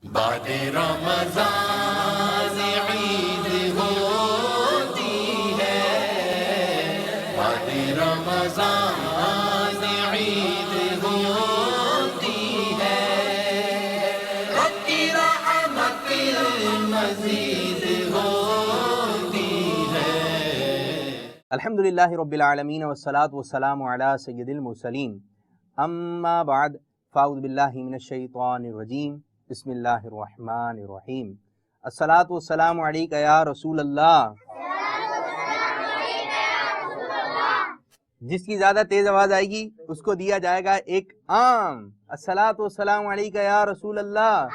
بعد رمضان عید ہوتی ہے، بعد رمضان عید ہوتی ہے، رب کی رحمت مزید ہوتی ہے۔ الحمدللہ رب العالمین والصلاة والسلام علی سید المرسلین، اما بعد فاعوذ باللہ من الشیطان الرجیم، بسم اللہ الرحمن الرحیم۔ الصلاۃ والسلام علیک یا رسول اللہ۔ جس کی زیادہ تیز آواز آئے گی اس کو دیا جائے گا ایک عام الصلاۃ والسلام علیک یا رسول اللہ۔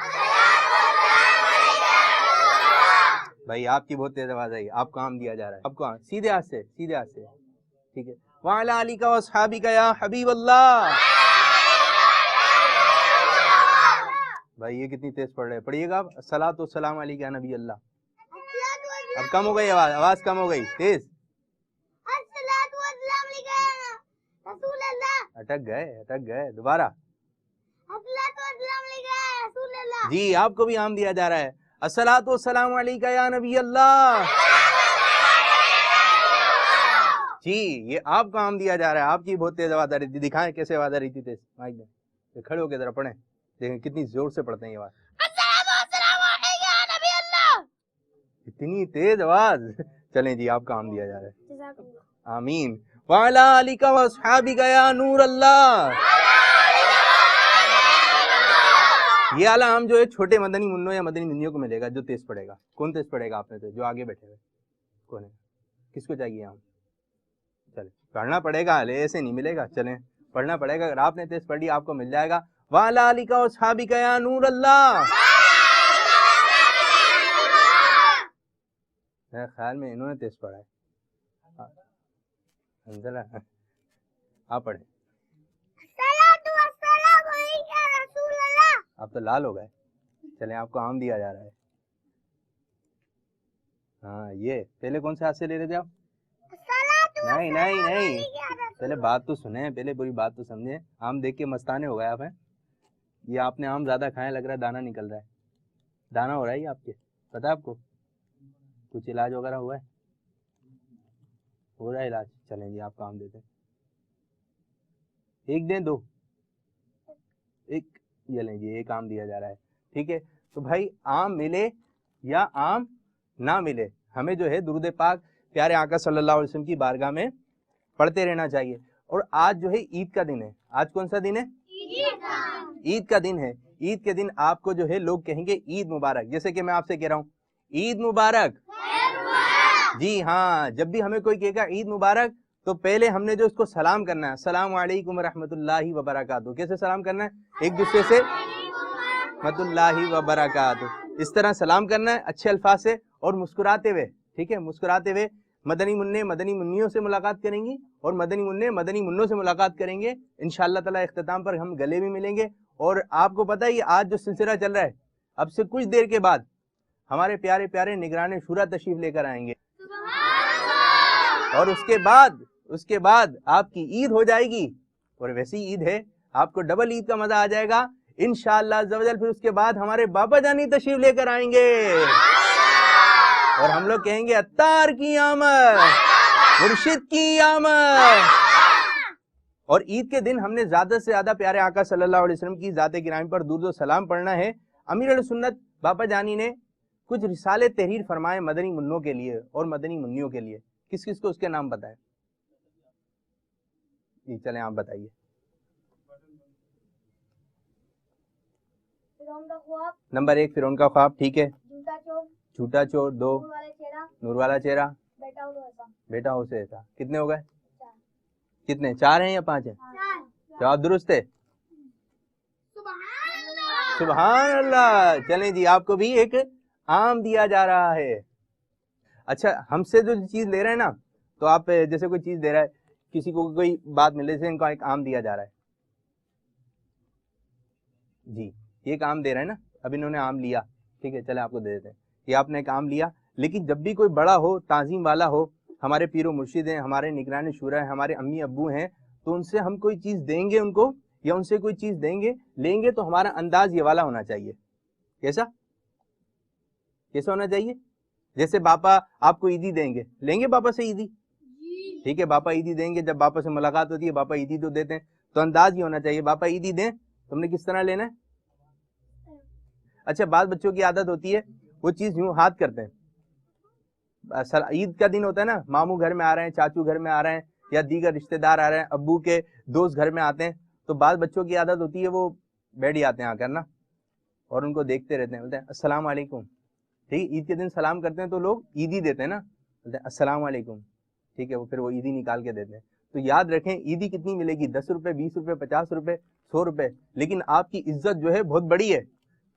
بھائی آپ کی بہت تیز آواز آئی، آپ کو عام دیا جا رہا ہے، آپ کو سیدھے ہاتھ سے، سیدھے ہاتھ سے، ٹھیک ہے۔ وعلی آلک واصحابک یا حبیب اللہ۔ بھائی یہ کتنی تیز پڑھ رہے ہیں، پڑھیے گا الصلاۃ والسلام علیک یا نبی اللہ۔ اب کم ہو گئی آواز، آواز کم ہو گئی، تیز۔ اٹک گئے دوبارہ۔ جی آپ کو بھی عام دیا جا رہا ہے، الصلاۃ والسلام علیک یا نبی اللہ۔ جی یہ آپ کو عام دیا جا رہا ہے، آپ کی بہت تیز آواز آ رہی تھی، دکھائیں کیسے آواز آ رہی تھی تیز مائک میں، کھڑے ہو کے ذرا پڑھیں، دیکھیں کتنی زور سے پڑھتے ہیں یہ آواز، اتنی تیز آواز۔ چلیں جی آپ کا عام دیا جا رہا ہے، آمین۔ وعلی آلک واصحابک یا نور اللہ۔ یہ اعلیٰ عام جو ہے چھوٹے مدنی منوں یا مدنی منیوں کو ملے گا جو تیز پڑھے گا۔ کون تیز پڑھے گا آپ میں سے جو آگے بیٹھے ہوئے، کون ہے، کس کو چاہیے عام؟ چلیں پڑھنا پڑے گا، ایسے نہیں ملے گا، چلیں پڑھنا پڑے گا، اگر آپ نے تیز پڑھ لی آپ کو مل جائے گا۔ وعلی آلک واصحابک یا نور اللہ۔ میرے خیال میں انہوں نے تیز پڑھا ہے، آپ پڑھیں۔ آپ تو لال ہو گئے، چلیں آپ کو عام دیا جا رہا ہے۔ ہاں یہ پہلے کون سے ہاتھ سے لے رہے تھے آپ؟ نہیں پہلے بات تو سنیں، پہلے پوری بات تو سمجھیں۔ آم دیکھ کے مستانے ہو گئے آپ ہیں، یہ آپ نے آم زیادہ کھائے، لگ رہا ہے دانا نکل رہا ہے، دانا ہو رہا ہے یہ آپ کے، پتہ ہے آپ کو؟ کچھ علاج وغیرہ ہوا ہے؟ ہو رہا ہے علاج، چلیں جی آپ کو آم دیتے ہیں، ایک دیں دو، ایک یہ لیں جی، ایک آم دیا جا رہا ہے، ٹھیک ہے۔ تو بھائی آم ملے یا آم نہ ملے، ہمیں جو ہے درود پاک پیارے آقا صلی اللہ علیہ وسلم کی بارگاہ میں پڑھتے رہنا چاہیے۔ اور آج جو ہے عید کا دن ہے، آج کون سا دن ہے؟ عید کا دن ہے۔ عید کے دن آپ کو جو ہے لوگ کہیں گے عید مبارک، جیسے کہ میں آپ سے کہہ رہا ہوں عید مبارک۔ جی ہاں، جب بھی ہمیں کوئی کہے گا عید مبارک تو پہلے ہم نے جو اس کو سلام کرنا ہے، السلام علیکم ورحمۃ اللہ وبرکاتہ۔ کیسے سلام کرنا ہے؟ ایک دوسرے سے رحمۃ اللہ وبرکاتہ، اس طرح سلام کرنا ہے اچھے الفاظ سے اور مسکراتے ہوئے، ٹھیک ہے، مسکراتے ہوئے۔ مدنی منع مدنی منیوں سے ملاقات کریں گی اور مدنی منع مدنی منوں سے ملاقات کریں گے، انشاءاللہ تعالی اختتام پر ہم گلے بھی ملیں گے۔ اور آپ کو پتہ ہے یہ آج جو سلسلہ چل رہا ہے، اب سے کچھ دیر کے بعد ہمارے پیارے پیارے نگران شورا تشریف لے کر آئیں گے، اور اس کے بعد آپ کی عید ہو جائے گی، اور ویسی عید ہے آپ کو ڈبل عید کا مزہ آ جائے گا انشاءاللہ عز و جل۔ پھر اس کے بعد ہمارے بابا جانی تشریف لے کر آئیں گے اور ہم لوگ کہیں گے عطار کی آمد، مرشد کی آمد۔ اور عید کے دن ہم نے زیادہ سے زیادہ پیارے آقا صلی اللہ علیہ وسلم کی ذات گرامی پر درود و سلام پڑھنا ہے۔ امیر السنت بابا جانی نے کچھ رسالے تحریر فرمائے مدنی منوں کے لیے اور مدنی منیوں کے لیے، کس کس کو اس کے نام بتائے؟ جی چلیں آپ بتائیے۔ نمبر 1 فرعون کا خواب، ٹھیک ہے۔ جھوٹا چور، 2 نور والا چہرہ، بیٹا ہو سے ایسا، کتنے ہو گئے؟ کتنے؟ 4 ہیں یا 5 ہیں؟ جواب درست ہے، سبحان اللہ۔ چلیں جی آپ کو بھی ایک عام دیا جا رہا ہے۔ اچھا ہم سے جو چیز لے رہے ہیں نا، تو آپ جیسے کوئی چیز دے رہا ہے، کسی کو کوئی بات مل رہی ہے، ان کو ایک عام دیا جا رہا ہے، جی یہ ایک عام دے رہے ہیں نا، اب انہوں نے عام لیا، ٹھیک ہے، چلے آپ کو دے دیتے ہیں، یہ آپ نے ایک عام لیا۔ لیکن جب بھی کوئی بڑا ہو، تعظیم والا ہو، ہمارے پیر و مرشد ہیں، ہمارے نگران شورا ہیں، ہمارے امی ابو ہیں، تو ان سے ہم کوئی چیز دیں گے ان کو، یا ان سے کوئی چیز لیں گے تو ہمارا انداز یہ والا ہونا چاہیے، کیسا کیسا ہونا چاہیے؟ جیسے باپا آپ کو عیدی دیں گے، لیں گے باپا سے عیدی؟ ٹھیک ہے، باپا عیدی دیں گے، جب باپا سے ملاقات ہوتی ہے باپا عیدی تو دیتے ہیں، تو انداز یہ ہونا چاہیے باپا عیدی دیں، تم نے کس طرح لینا ہے؟ اچھا، بعض بچوں کی عادت ہوتی ہے وہ چیز یوں ہاتھ کرتے ہیں، عید کا دن ہوتا ہے نا، ماموں گھر میں آ رہے ہیں، چاچو گھر میں آ رہے ہیں، یا دیگر رشتہ دار آ رہے ہیں، ابو کے دوست گھر میں آتے ہیں، تو بعض بچوں کی عادت ہوتی ہے وہ بیٹھ جاتے ہیں آ کر نا، اور ان کو دیکھتے رہتے ہیں، بولتے ہیں السلام علیکم، ٹھیک، عید کے دن سلام کرتے ہیں تو لوگ عیدی دیتے ہیں نا، بولتے ہیں السلام علیکم، ٹھیک ہے، وہ پھر وہ عیدی نکال کے دیتے ہیں. تو یاد رکھیں عیدی کتنی ملے گی؟ 10 روپے، 20 روپے، 50 روپے، 100 روپے، لیکن آپ کی عزت جو ہے بہت بڑی ہے.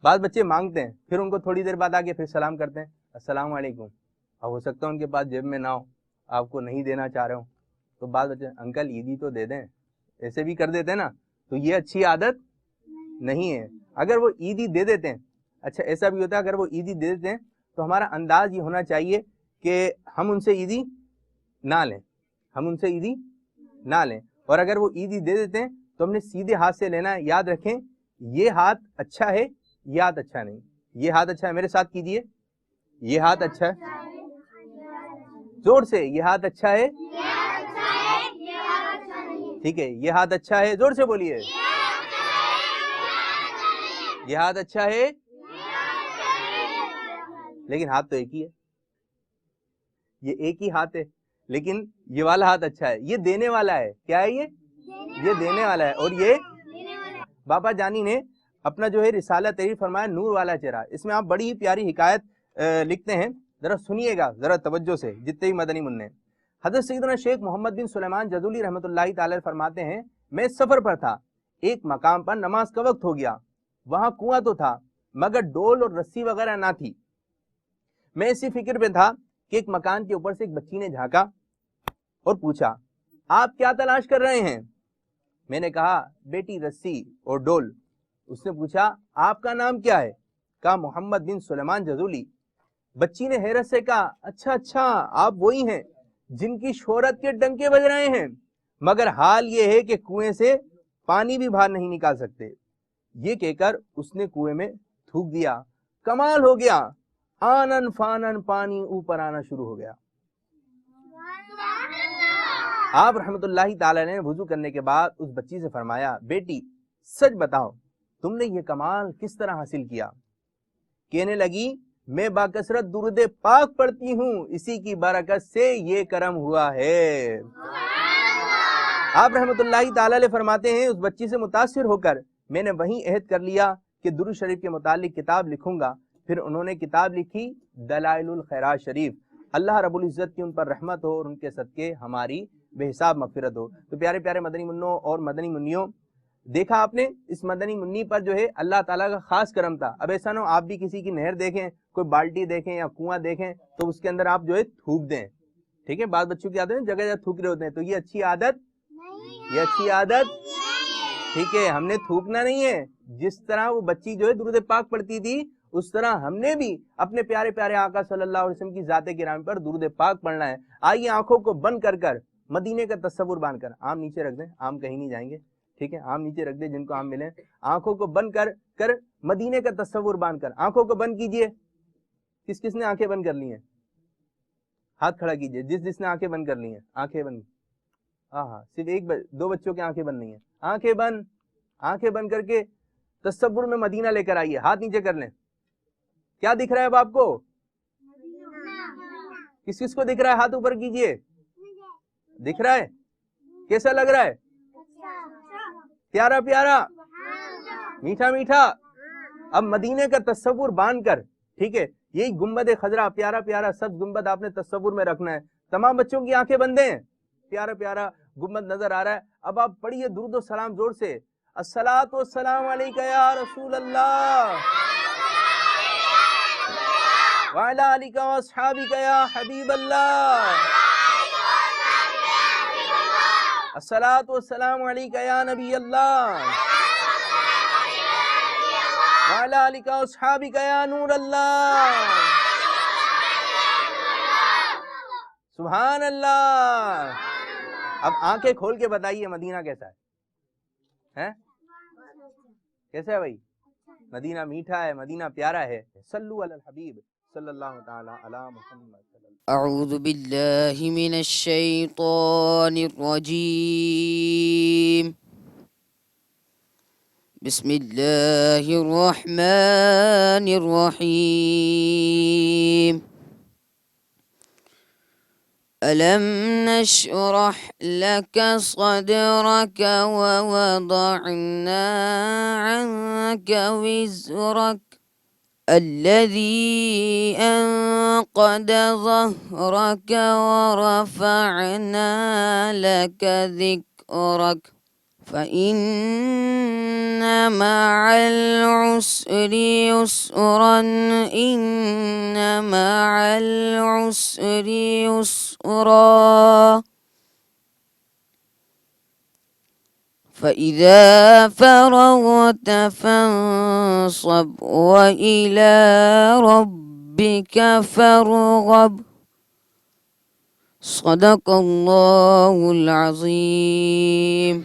بعض بچے مانگتے ہیں، پھر ان کو تھوڑی دیر بعد آگے پھر سلام کرتے ہیں السلام علیکم، اب ہو سکتا ہے ان کے پاس جیب میں نہ ہو، آپ کو نہیں دینا چاہ رہے ہوں، تو بعض بچے انکل عیدی تو دے دیں، ایسے بھی کر دیتے ہیں نا، تو یہ اچھی عادت نہیں ہے. اگر وہ عیدی دے دیتے ہیں، اچھا ایسا بھی ہوتا ہے اگر وہ عیدی دے دیتے ہیں تو ہمارا انداز یہ ہونا چاہیے کہ ہم ان سے عیدی نہ لیں، ہم ان سے عیدی نہ لیں، اور اگر وہ عیدی دے دیتے ہیں تو ہم نے سیدھے ہاتھ سے لینا ہے. یاد رکھیں یہ ہاتھ اچھا ہے، یہ ہاتھ اچھا نہیں. یہ ہاتھ اچھا ہے، میرے ساتھ کیجئے، یہ ہاتھ اچھا ہے، زور سے، یہ ہاتھ اچھا ہے، ٹھیک ہے، یہ ہاتھ اچھا ہے، زور سے بولیے، یہ ہاتھ اچھا ہے، لیکن ہاتھ تو ایک ہی ہے، یہ ایک ہی ہاتھ ہے، لیکن یہ والا ہاتھ اچھا ہے، یہ دینے والا ہے. کیا ہے یہ دینے والا ہے. اور یہ بابا جانی نے اپنا جو ہے رسالہ تحریر فرمایا نور والا چہرہ، اس میں آپ بڑی ہی پیاری حکایت لکھتے ہیں، ذرا سنیے گا ذرا توجہ سے جتنے بھی مدنی منع. حضرت سیدنا شیخ محمد بن سلیمان جزولی رحمۃ اللہ تعالی فرماتے ہیں میں سفر پر تھا، ایک مقام پر نماز کا وقت ہو گیا، وہاں کنواں تو تھا مگر ڈول اور رسی وغیرہ نہ تھی. میں اسی فکر پہ تھا کہ ایک مکان کے اوپر سے ایک بچی نے جھانکا اور پوچھا آپ کیا تلاش کر رہے ہیں؟ میں نے کہا بیٹی رسی اور ڈول. اس نے پوچھا آپ کا نام کیا ہے؟ کہا محمد بن سلیمان جزولی. بچی نے حیرت سے کہا اچھا آپ وہی ہیں جن کی شہرت کے ڈنکے بج رہے ہیں، مگر حال یہ ہے کہ کنویں سے پانی بھی باہر نہیں نکال سکتے. یہ کہہ کر اس نے کنویں میں تھوک دیا. کمال ہو گیا، آنن فانن پانی اوپر آنا شروع ہو گیا. آپ رحمت اللہ تعالی نے وضو کرنے کے بعد اس بچی سے فرمایا بیٹی سچ بتاؤ تم نے یہ کمال کس طرح حاصل کیا؟ کہنے لگی میں باکثرت درود پاک پڑھتی ہوں، اسی کی برکت سے یہ کرم ہوا ہے. آپ رحمت اللہ تعالی علیہ فرماتے ہیں اس بچی سے متاثر ہو کر میں نے وہیں عہد کر لیا کہ درود شریف کے متعلق کتاب لکھوں گا. پھر انہوں نے کتاب لکھی دلائل الخیرات شریف. اللہ رب العزت کی ان پر رحمت ہو اور ان کے صدقے ہماری بے حساب مغفرت ہو. تو پیارے پیارے مدنی منوں اور مدنی منیوں، دیکھا آپ نے اس مدنی منی پر جو ہے اللہ تعالیٰ کا خاص کرم تھا. اب ایسا نہ ہو آپ بھی کسی کی نہر دیکھیں، کوئی بالٹی دیکھیں یا کنواں دیکھیں تو اس کے اندر آپ جو ہے تھوک دیں. ٹھیک ہے، بعض بچوں کی عادت ہے جگہ جگہ تھوک رہے ہوتے ہیں، تو یہ اچھی عادت ٹھیک ہے، ہم نے تھوکنا نہیں ہے. جس طرح وہ بچی جو ہے درود پاک پڑھتی تھی اس طرح ہم نے بھی اپنے پیارے پیارے آقا صلی اللہ علیہ وسلم کی ذات گرامی پر درود پاک پڑھنا ہے. آئیے آنکھوں کو بند کر کر مدینے کا تصور باندھ کر، آم نیچے رکھ دیں، آم کہیں نہیں جائیں گے، ٹھیک ہے، آم نیچے رکھ دیں جن کو آم ملے. آنکھوں کو بند کر کر مدینے کا تصور باندھ کر آنکھوں کو بند کیجئے. کس کس نے آنکھیں بند کر لی ہیں؟ ہاتھ کھڑا کیجئے جس نے آنکھیں بند کر لی ہیں. آنکھیں بند، ہاں صرف دو بچوں کی آنکھیں بند نہیں ہیں. آنکھیں بند کر کے تصور میں مدینہ لے کر آئیے. ہاتھ نیچے کر لیں. کیا دکھ رہا ہے اب آپ کو؟ کس کو دکھ رہا ہے؟ ہاتھ اوپر کیجئے. دکھ رہا ہے؟ کیسا لگ رہا ہے؟ پیارا پیارا، میٹھا میٹھا. اب مدینے کا تصور باندھ کر، ٹھیک ہے، یہی گنبد خضرا پیارا پیارا سب گنبد آپ نے تصور میں رکھنا ہے. تمام بچوں کی آنکھیں بندیں، پیارا پیارا گنبد نظر آ رہا ہے. اب آپ پڑھیے درود و سلام زور سے. الصلاۃ والسلام علیکہ یا رسول اللہ وعلی آلکہ واصحابکہ یا حبیب اللہ. الصلاۃ والسلام علیکہ یا نبی اللہ وعلی آلکہ واصحابکہ یا نور اللہ. سبحان اللہ. اب آنکھیں کھول کے بتائیے مدینہ کیسا ہے؟ کیسا ہے بھائی؟ مدینہ میٹھا ہے، مدینہ پیارا ہے. صلو علی الحبیب صلی اللہ تعالی علی محمد. اعوذ باللہ من الشیطان الرجیم. بسم اللہ الرحمن الرحیم. ألم نشرح لك صدرك ووضعنا عنك وزرك الذي أنقض ظهرك ورفعنا لك ذكرك فإن مع العسر يسرا إن مع العسر يسرا فإذا فرغت فانصب وإلى ربك فارغب. صدق الله العظيم.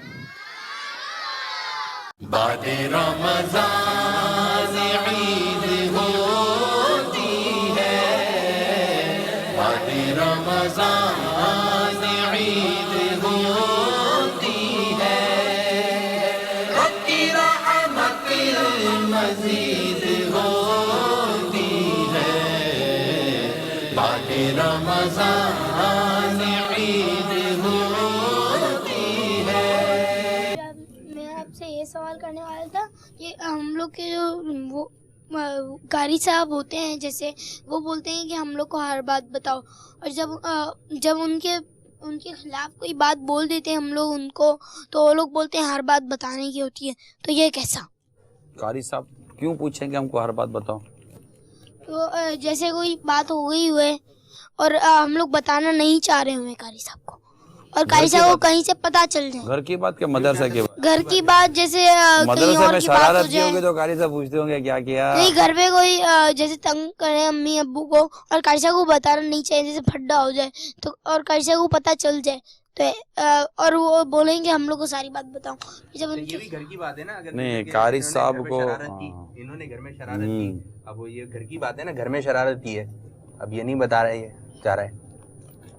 بعد رمضان عید ہوتی ہے، بعد رمضان عید ہوتی ہے، رب کی رحمت مزید ہوتی ہے، بعد رمضان عید ہوتی ہے. میں آپ سے یہ سوال کرنے والا تھا کہ ہم لوگ کے جو وہ قاری صاحب ہوتے ہیں، جیسے وہ بولتے ہیں کہ ہم لوگ کو ہر بات بتاؤ، اور جب ان کے خلاف کوئی بات بول دیتے ہیں ہم لوگ ان کو، تو وہ لوگ بولتے ہیں ہر بات بتانے کی ہوتی ہے، تو یہ کیسا؟ قاری صاحب کیوں پوچھیں کہ ہم کو ہر بات بتاؤ؟ تو جیسے کوئی بات ہو گئی ہوئے اور ہم لوگ بتانا نہیں چاہ رہے ہوئے قاری صاحب کو، اور قاری صاحب کو کہیں سے پتہ چل جائے. گھر کی بات کہ مدرسہ کی بات؟ گھر کی بات، جیسے کہیں مدرسے اور میں کی بات ہو شرارت کی جائے. ہوگی تو قاری صاحب پوچھتے ہوں گے کیا کیا. نہیں، گھر پہ کوئی جیسے تنگ کرے امی ابو کو اور قاری صاحب کو بتانا نہیں چاہیے، جیسے پھڈا ہو جائے تو، اور قاری صاحب کو پتہ چل جائے تو، اور وہ بولیں گے ہم لوگ کو ساری بات بتاؤں. جب ان یہ بھی گھر کی بات ہے نا. اگر نہیں، قاری صاحب کو انہوں نے گھر میں شرارت کی، اب وہ یہ گھر کی بات ہے نا، گھر میں شرارت کی ہے، اب یہ نہیں بتا رہے، یہ چاہ رہا ہے.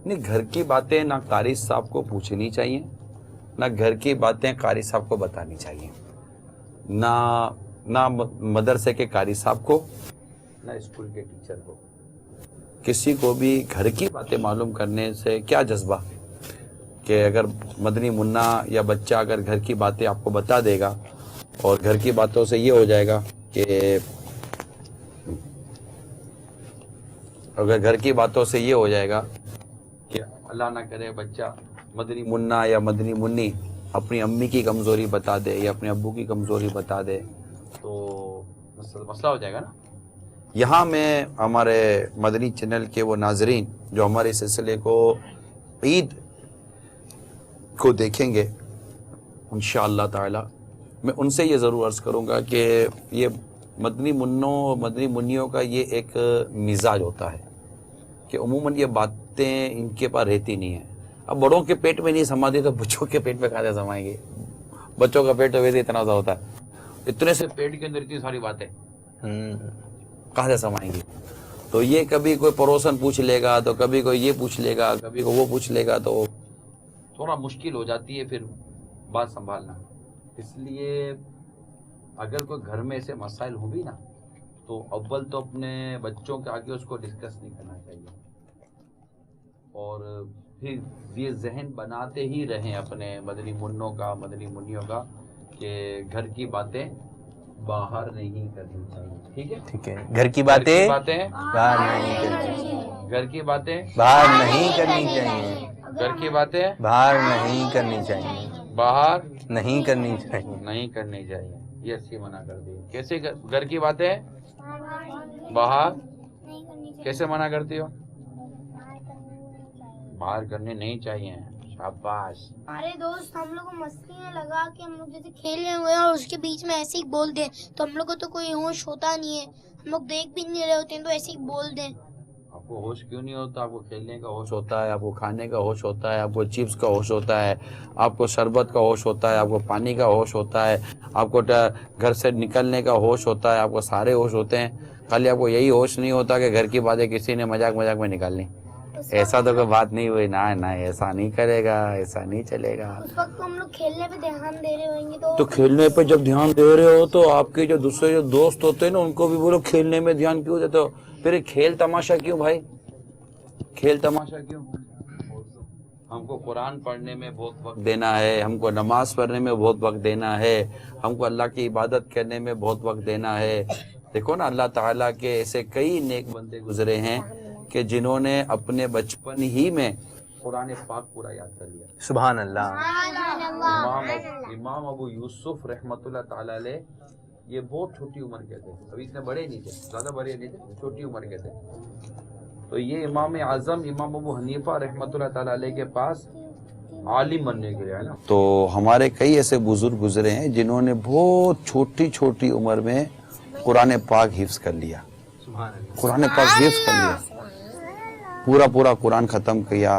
نہیں، گھر کی باتیں نہ قاری صاحب کو پوچھنی چاہیے، نہ گھر کی باتیں قاری صاحب کو بتانی چاہیے، نہ مدرسے کے قاری صاحب کو، نہ اسکول کے ٹیچر کو. کسی کو بھی گھر کی باتیں معلوم کرنے سے کیا جذبہ کہ اگر مدنی منا یا بچہ اگر گھر کی باتیں آپ کو بتا دے گا، اور گھر کی باتوں سے یہ ہو جائے گا کہ اگر گھر کی باتوں سے یہ ہو جائے گا کہ اللہ نہ کرے بچہ مدنی منا یا مدنی منی اپنی امی کی کمزوری بتا دے یا اپنے ابو کی کمزوری بتا دے تو مسئلہ ہو جائے گا نا. یہاں میں ہمارے مدنی چینل کے وہ ناظرین جو ہمارے سلسلے کو عید کو دیکھیں گے انشاءاللہ تعالی، میں ان سے یہ ضرور عرض کروں گا کہ یہ مدنی منیوں کا یہ ایک مزاج ہوتا ہے کہ عموماً یہ باتیں ان کے پاس رہتی نہیں ہیں. اب بڑوں کے پیٹ میں نہیں سماتی تو بچوں کے پیٹ میں کہاں سے سمائیں گے؟ بچوں کا پیٹ تو ویسے اتنا سا ہوتا ہے، اتنے سے پیٹ کے اندر اتنی ساری باتیں کہاں سے سمائیں گے؟ تو یہ کبھی کوئی پڑوسن پوچھ لے گا، تو کبھی کوئی یہ پوچھ لے گا، کبھی کوئی وہ پوچھ لے گا، تو تھوڑا مشکل ہو جاتی ہے پھر بات سنبھالنا. اس لیے اگر کوئی گھر میں ایسے مسائل ہو بھی نا تو اول تو اپنے بچوں کے آگے اس کو ڈسکس نہیں کرنا چاہیے، اور پھر یہ ذہن بناتے ہی رہیں اپنے مدنی منوں کا، مدنی منیوں کا، کہ گھر کی باتیں باہر نہیں کرنی چاہیے. ٹھیک ہے، ٹھیک ہے. گھر کی باتیں باہر نہیں کرنی چاہیے. گھر کی باتیں باہر نہیں کرنی چاہیے. گھر کی باتیں باہر نہیں کرنی چاہیے. باہر نہیں کرنی چاہیے. نہیں کرنی چاہیے. یہ اچھی منع کر دی. کیسے گھر کی باتیں باہر کیسے منع کرتی ہو؟ باہر کرنے نہیں چاہیے. شاباش. ہمارے دوست ہم لوگ کو مستی میں لگا کے ہم لوگ جیسے کھیل رہے ہوئے اور اس کے بیچ میں ایسے ہی بول دیں تو ہم لوگ کو تو کوئی ہوش ہوتا نہیں ہے، ہم لوگ دیکھ بھی نہیں رہے ہوتے ہیں تو ایسے ہی بول دیں. اب आपको होश क्यों नहीं होता? आपको खेलने का होश होता है, आपको खाने का होश होता है, आपको चिप्स का होश होता है, आपको शरबत का होश होता है, आपको पानी का होश होता है, आपको घर से निकलने का होश होता है, आपको सारे होश होते हैं। खाली आपको यही होश नहीं होता कि घर की बातें किसी ने मजाक मजाक में निकालनी। ऐसा तो कोई बात नहीं हुई ना, ना ऐसा नहीं करेगा, ऐसा नहीं चलेगा। उस वक्त हम लोग खेलने पे ध्यान दे रहे होंगे तो खेलने पे जब ध्यान दे रहे हो तो आपके जो दूसरे जो दोस्त होते हैं ना, उनको भी बोलो खेलने में ध्यान क्यों देते हो? फिर खेल तमाशा क्यों भाई? खेल तमाशा क्यों? हमको कुरान पढ़ने में बहुत वक्त देना है, हमको नमाज पढ़ने में बहुत वक्त देना है, हमको अल्लाह की इबादत करने में बहुत वक्त देना है। देखो ना, अल्लाह ताला के ऐसे कई नेक बंदे गुजरे हैं कि जिन्होंने अपने बचपन ही में कुरान पाक पूरा याद कर लिया। सुभान अल्लाह। इमाम अबू यूसुफ रहमतुल्लाह ताला अलैह, ये बहुत छोटी उम्र के थे, अभी इतने बड़े नहीं थे, ज्यादा बड़े नहीं थे, छोटी उम्र के थे। तो ये इमाम आजम इमाम अबू हनीफा रहमतुल्लाह ताला अलैह के पास आलिम बनने के लिए है ना। तो हमारे कई ऐसे बुजुर्ग गुजरे हैं जिन्होंने बहुत छोटी छोटी उम्र में कुरान पाक हिफ्ज कर लिया, कुरान पाक हिफ्ज कर लिया, पूरा पूरा कुरान खत्म किया।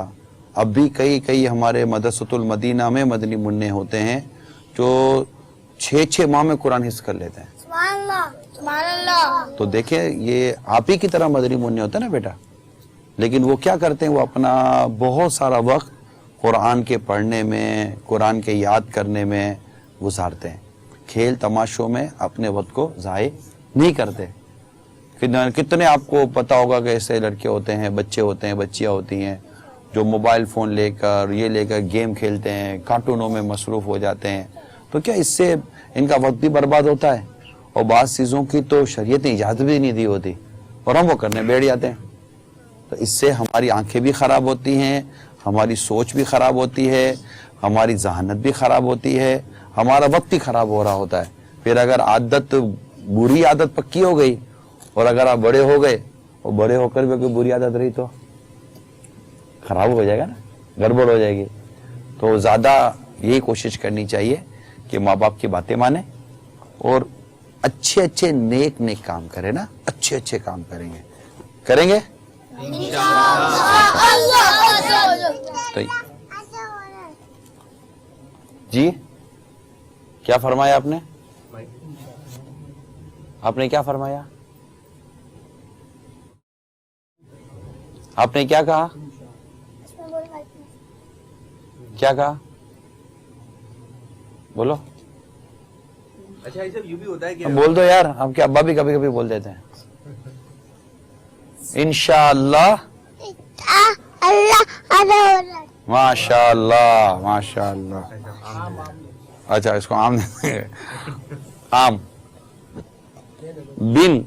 अब भी कई हमारे मदरसतुल मदीना में मदनी मुन्ने होते हैं जो 6 माह में कुरान हिफ्ज कर लेते हैं। सुभान अल्लाह। तो देखें, ये आप ही की तरह मदनी मुन्ने होते हैं ना बेटा, लेकिन वो क्या करते हैं, वो अपना बहुत सारा वक्त कुरान के पढ़ने में, कुरान के याद करने में गुजारते हैं। खेल तमाशों में अपने वक्त को ज़ाय नहीं करते। कितने आपको पता होगा कि ऐसे लड़के होते हैं, बच्चे होते हैं, बच्चियां होती हैं जो मोबाइल फ़ोन लेकर ये लेकर गेम खेलते हैं, कार्टूनों में मसरूफ़ हो जाते हैं। तो क्या इससे इनका वक्त भी बर्बाद होता है? और बाज़ चीज़ों की तो शरीयत ने इजाज़त भी नहीं दी होती और हम वो करने बैठ जाते हैं। तो इससे हमारी आंखें भी ख़राब होती हैं, हमारी सोच भी ख़राब होती है, हमारी जहानत भी ख़राब होती है, हमारा वक्त ही ख़राब हो रहा होता है। फिर अगर आदत, बुरी आदत पक्की हो गई और अगर आप बड़े हो गए और बड़े होकर भी कोई बुरी आदत रही तो खराब हो जाएगा ना, गड़बड़ हो जाएगी। तो ज़्यादा यही कोशिश करनी चाहिए कि माँ बाप की बातें माने और अच्छे अच्छे नेक काम करें ना, अच्छे अच्छे काम करेंगे तो जी क्या फरमाया आपने? आपने क्या फरमाया? आपने क्या कहा? क्या कहा? बोलो। अच्छा, ये सब यूं भी होता है कि बोल दो यार, आपके अब्बा भी कभी कभी बोल देते हैं। इंशाअल्लाह, माशाअल्लाह, माशाअल्लाह। अच्छा, इसको आम आम बिन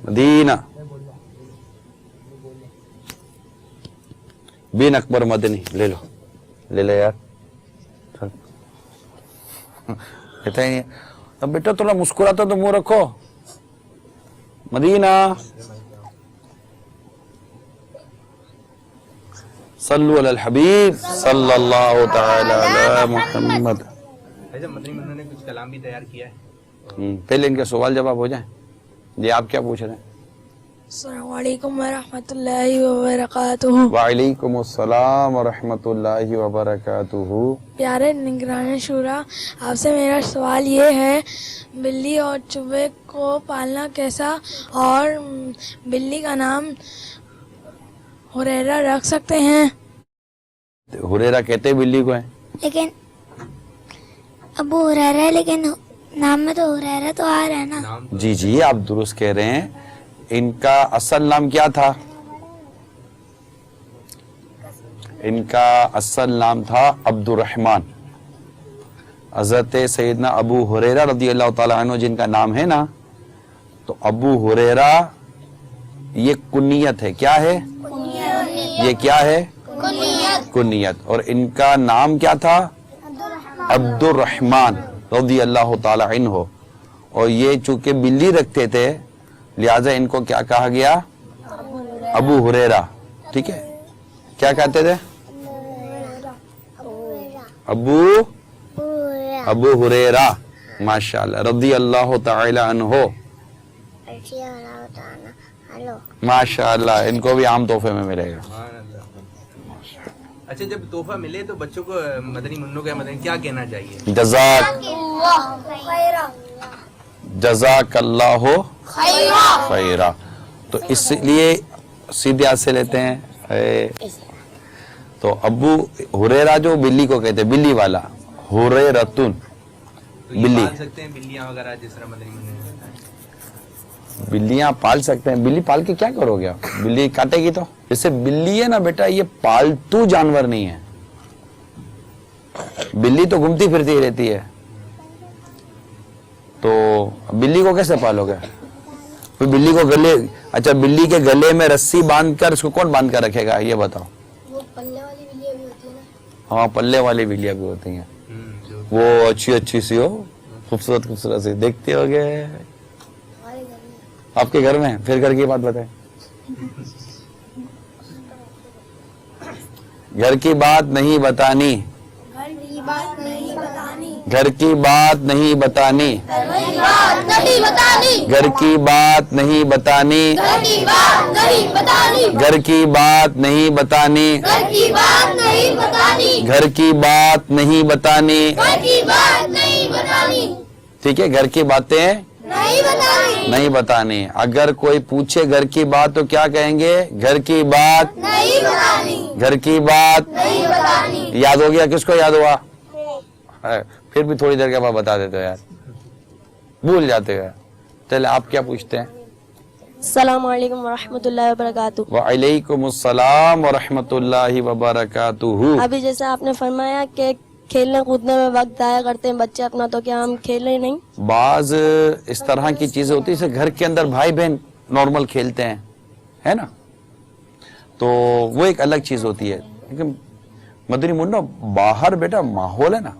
मदीना बिन अकबर मदनी ले लो यार, कहता ही नहीं। अब बेटा थोड़ा मुस्कुराता तो मुंह रखो। मदीना सल्लु अलल हबीब सल्लल्लाहु तआला अला मुहम्मद। ऐसा मदनी मुन्ना ने कुछ कलाम भी तैयार किया है। पहले इनके सवाल जवाब हो जाए। जी आप क्या पूछ रहे हैं? अस्सलामु अलैकुम व रहमतुल्लाहि व बरकातुहू। वालेकुम अस्सलाम व रहमतुल्लाहि व बरकातुहू। प्यारे निगरान शुरा, आपसे मेरा सवाल ये है, बिल्ली और चूहे को पालना कैसा, और बिल्ली का नाम हुरैरा रख सकते हैं? हुरैरा कहते बिल्ली को है, लेकिन अबू हुरैरा है, लेकिन नाम में तो हुरैरा तो आ रहा है ना। जी आप दुरुस्त कह रहे हैं। इनका असल नाम क्या था? इनका असल नाम था अब्दुर्रहमान। हज़रत सैयदना अबू हुरैरा रज़ियल्लाहु ताला अन्हु जिनका नाम है ना, तो अबू हुरैरा ये कुनियत है। क्या है ये? क्या है? कुनियत। और इनका नाम क्या था? अब्दुर्रहमान रज़ियल्लाहु ताला अन्हु। और ये चूंकि बिल्ली रखते थे लिहाजा इनको क्या कहा गया? अबू हुरैरा। ठीक है, क्या कहते थे? अबू हुरैरा। माशाअल्लाह, रज़ियल्लाहु ताला अन्हु। पर्चियाँ ना बताना। हेलो। माशाल्लाह, इनको भी आम तोहफे में मिलेगा। अच्छा, जब तोहफा मिले तो बच्चों को मदनी मुन्नों के मदनी क्या कहना चाहिए? जज़ाकल्लाहु खैरा। तो इसलिए सीधे हाथ से लेते हैं। तो अब्बू हुरैरा जो बिल्ली को कहते हैं, बिल्ली वाला, हुरैरतुन तो ये बिल्ली। पाल सकते हैं बिल्लियां वगैरह जिस तरह मदनी मुन्ने ने बताया। बिल्लियां पाल सकते हैं। बिल्ली पाल के क्या करोगे आप? बिल्ली काटेगी तो। जैसे बिल्ली है ना बेटा, ये पालतू जानवर नहीं है। बिल्ली तो घूमती फिरती रहती है, तो बिल्ली को कैसे पालोगे? फिर बिल्ली को गले, अच्छा बिल्ली के गले में रस्सी बांधकर उसको कौन बांध कर रखेगा ये बताओ? वो पल्ले वाली बिल्लियाँ भी होती है ना। हाँ, पल्ले वाली बिल्लियां भी होती हैं। जो वो अच्छी अच्छी सी हो, खूबसूरत खूबसूरत सी, देखते होगे हमारे घर में। आपके घर में। फिर घर की बात बताए। घर की बात नहीं बतानी, घर की बात नहीं बतानी। घर की बात नहीं बतानी, नहीं बतानी। घर की बात नहीं बतानी, घर की बात नहीं बतानी। घर की बात नहीं बतानी, घर की बात नहीं बतानी। घर की बात नहीं बतानी। घर की बात नहीं बतानी। ठीक है, घर की बातें नहीं बतानी। नहीं बतानी। अगर कोई पूछे घर की बात तो क्या कहेंगे? घर की बात, नहीं बतानी। घर की बात। नहीं बतानी। याद हो गया? किसको याद हुआ? है, फिर भी थोड़ी देर के बाद बता देते हो यार, भूल जाते हो। चले, आप क्या पूछते हैं? अस्सलामुअलैकुम वरहमतुल्लाहि वबरकातुहू। वालेकुमुस्सलाम वरहमतुल्लाहि वबरकातुहू। अभी जैसे आपने फरमाया कि खेलने कूदने में वक्त जाया करते हैं बच्चे अपना, तो क्या हम खेले नहीं? बाज इस तरह की चीजें होती है, जैसे घर के अंदर भाई बहन नॉर्मल खेलते हैं, है ना, तो वो एक अलग चीज होती है। लेकिन मदनी मुन्ना बाहर बेटा माहौल है ना,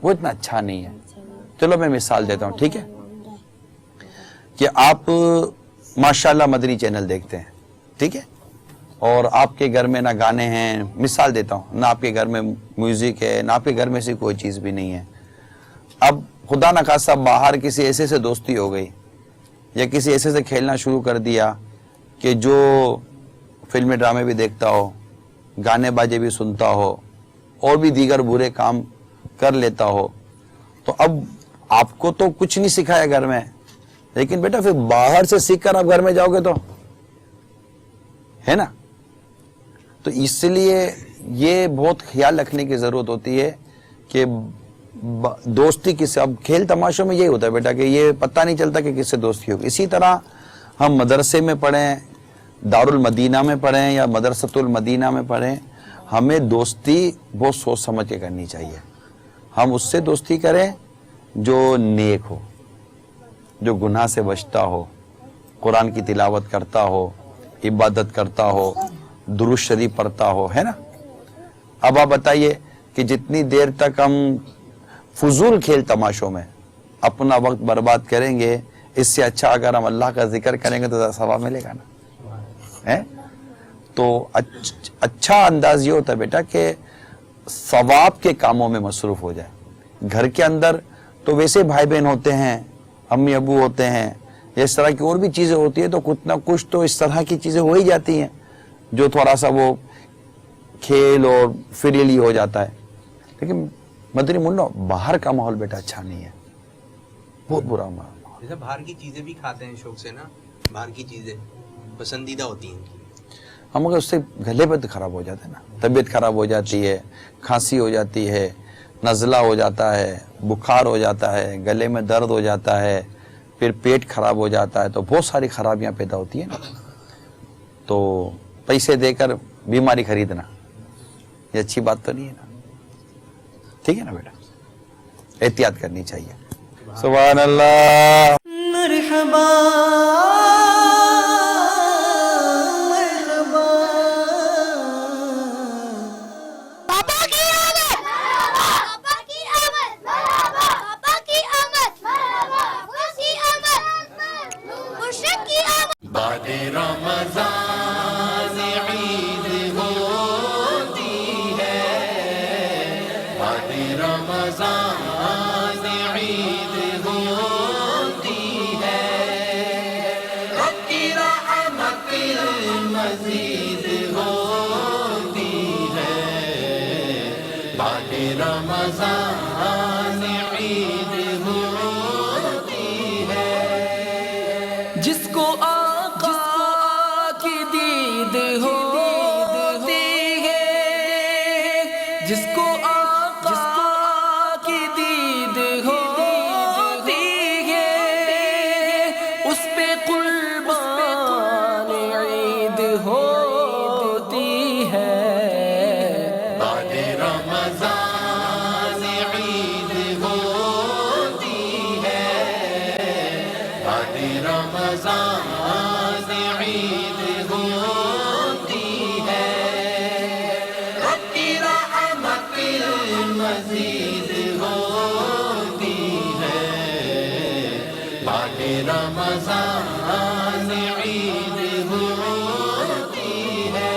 वो इतना अच्छा नहीं है। चलो मैं मिसाल देता हूँ, ठीक है, कि आप माशाल्लाह मदनी चैनल देखते हैं, ठीक है, और आपके घर में ना गाने हैं, मिसाल देता हूँ, ना आपके घर में म्यूजिक है, ना आपके घर में से कोई चीज भी नहीं है। अब खुदा न खासा बाहर किसी ऐसे से दोस्ती हो गई या किसी ऐसे से खेलना शुरू कर दिया कि जो फिल्मी ड्रामे भी देखता हो, गाने बाजे भी सुनता हो और भी दीगर बुरे काम कर लेता हो, तो अब आपको तो कुछ नहीं सिखाया घर में, लेकिन बेटा फिर बाहर से सीख कर आप घर में जाओगे तो, है ना। तो इसलिए ये बहुत ख्याल रखने की जरूरत होती है कि दोस्ती किससे, अब खेल तमाशों में यही होता है बेटा कि ये पता नहीं चलता कि किससे दोस्ती होगी। इसी तरह हम मदरसे में पढ़ें, दारुल मदीना में पढ़ें या मदरसतुल मदीना में पढ़ें, हमें दोस्ती बहुत सोच समझ के करनी चाहिए। हम उससे दोस्ती करें जो नेक हो, जो गुनाह से बचता हो, कुरान की तिलावत करता हो, इबादत करता हो, दुरूद शरीफ पढ़ता हो, है ना। अब आप बताइए कि जितनी देर तक हम फजूल खेल तमाशों में अपना वक्त बर्बाद करेंगे, इससे अच्छा अगर हम अल्लाह का जिक्र करेंगे तो सवाब मिलेगा ना, है। तो अच्छा अंदाज ये होता है बेटा कि सवाब के कामों में मसरूफ हो जाए। घर के अंदर तो वैसे भाई बहन होते हैं, अम्मी अबू होते हैं, इस तरह की और भी चीजें होती है, तो कुछ ना कुछ तो इस तरह की चीजें हो ही जाती हैं जो थोड़ा सा वो खेल और फ्रीली हो जाता है। लेकिन मदनी मुन्ना बाहर का माहौल बेटा अच्छा नहीं है, बहुत बुरा माहौल। जैसे बाहर की चीजें भी खाते हैं शौक से ना, बाहर की चीजें पसंदीदा होती हैं, हम अगर उससे गले पे तो खराब हो जाते हैं ना, तबीयत खराब हो जाती है, खांसी हो जाती है, नज़ला हो जाता है, बुखार हो जाता है, गले में दर्द हो जाता है, फिर पेट खराब हो जाता है, तो बहुत सारी खराबियां पैदा होती है ना। तो पैसे देकर बीमारी खरीदना ये अच्छी बात तो नहीं है ना, ठीक है ना बेटा, एहतियात करनी चाहिए। सुभान अल्लाह। मरहबा पापा की आमद, पापा की आमद, पापा की आमद, खुशी आमद, मुर्शिद की आमद। बादे रमज़ान ईद होती है, बादे रमज़ान ईद होती है, جس کو آقا کی دید ہوتی ہے، جس کو آقا کی دید ہوتی ہے، اس پہ قربان عید ہوتی ہے۔ بعد رمضان عید ہوتی ہے، بعد رمضان عید ہوتی ہے، رب کی رحمت مزید ہوتی ہے، بعد رمضان عید ہوتی ہے۔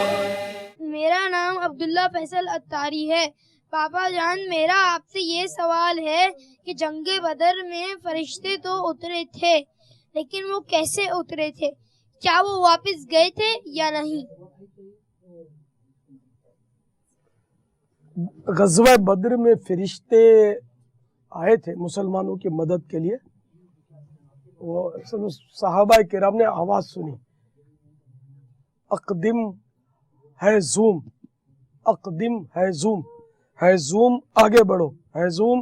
میرا نام عبداللہ فیصل اتاری ہے۔ پاپا جان، میرا آپ سے یہ سوال ہے کہ جنگ بدر میں فرشتے تو اترے تھے، لیکن وہ کیسے اترے تھے؟ کیا وہ واپس گئے تھے یا نہیں؟ غزوہ بدر میں فرشتے آئے تھے مسلمانوں کی مدد کے لیے۔ وہ صحابہ کرام نے آواز سنی، اقدم ہے زوم، اقدم ہے زوم، ہے زوم آگے بڑھو، ہے زوم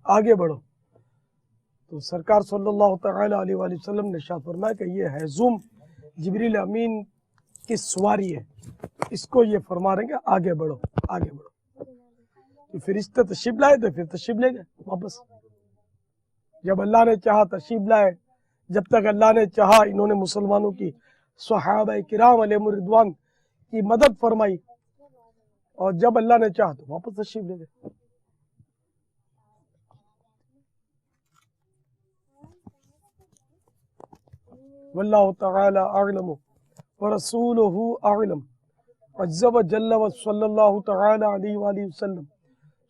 آگے بڑھو۔ تو سرکار صلی اللہ تعالی علیہ وآلہ وسلم نے ارشاد فرمایا کہ یہ ہے زوم جبریل امین کی سواری ہے، اس کو یہ فرما رہے ہیں کہ آگے بڑھو آگے بڑھو۔ تو فرشتے تشریف لائے تو پھر تشریف لے گئے واپس۔ جب اللہ نے چاہا تشریف لائے، جب تک اللہ نے چاہا انہوں نے مسلمانوں کی صحابہ کرام علیہم الرضوان کی مدد فرمائی، اور جب اللہ نے چاہا تو واپس تشریف لے گئے۔ واللہ تعالی اعلم ورسولہ اعلم عز وجل وصلی اللہ تعالی علیہ وآلہ وسلم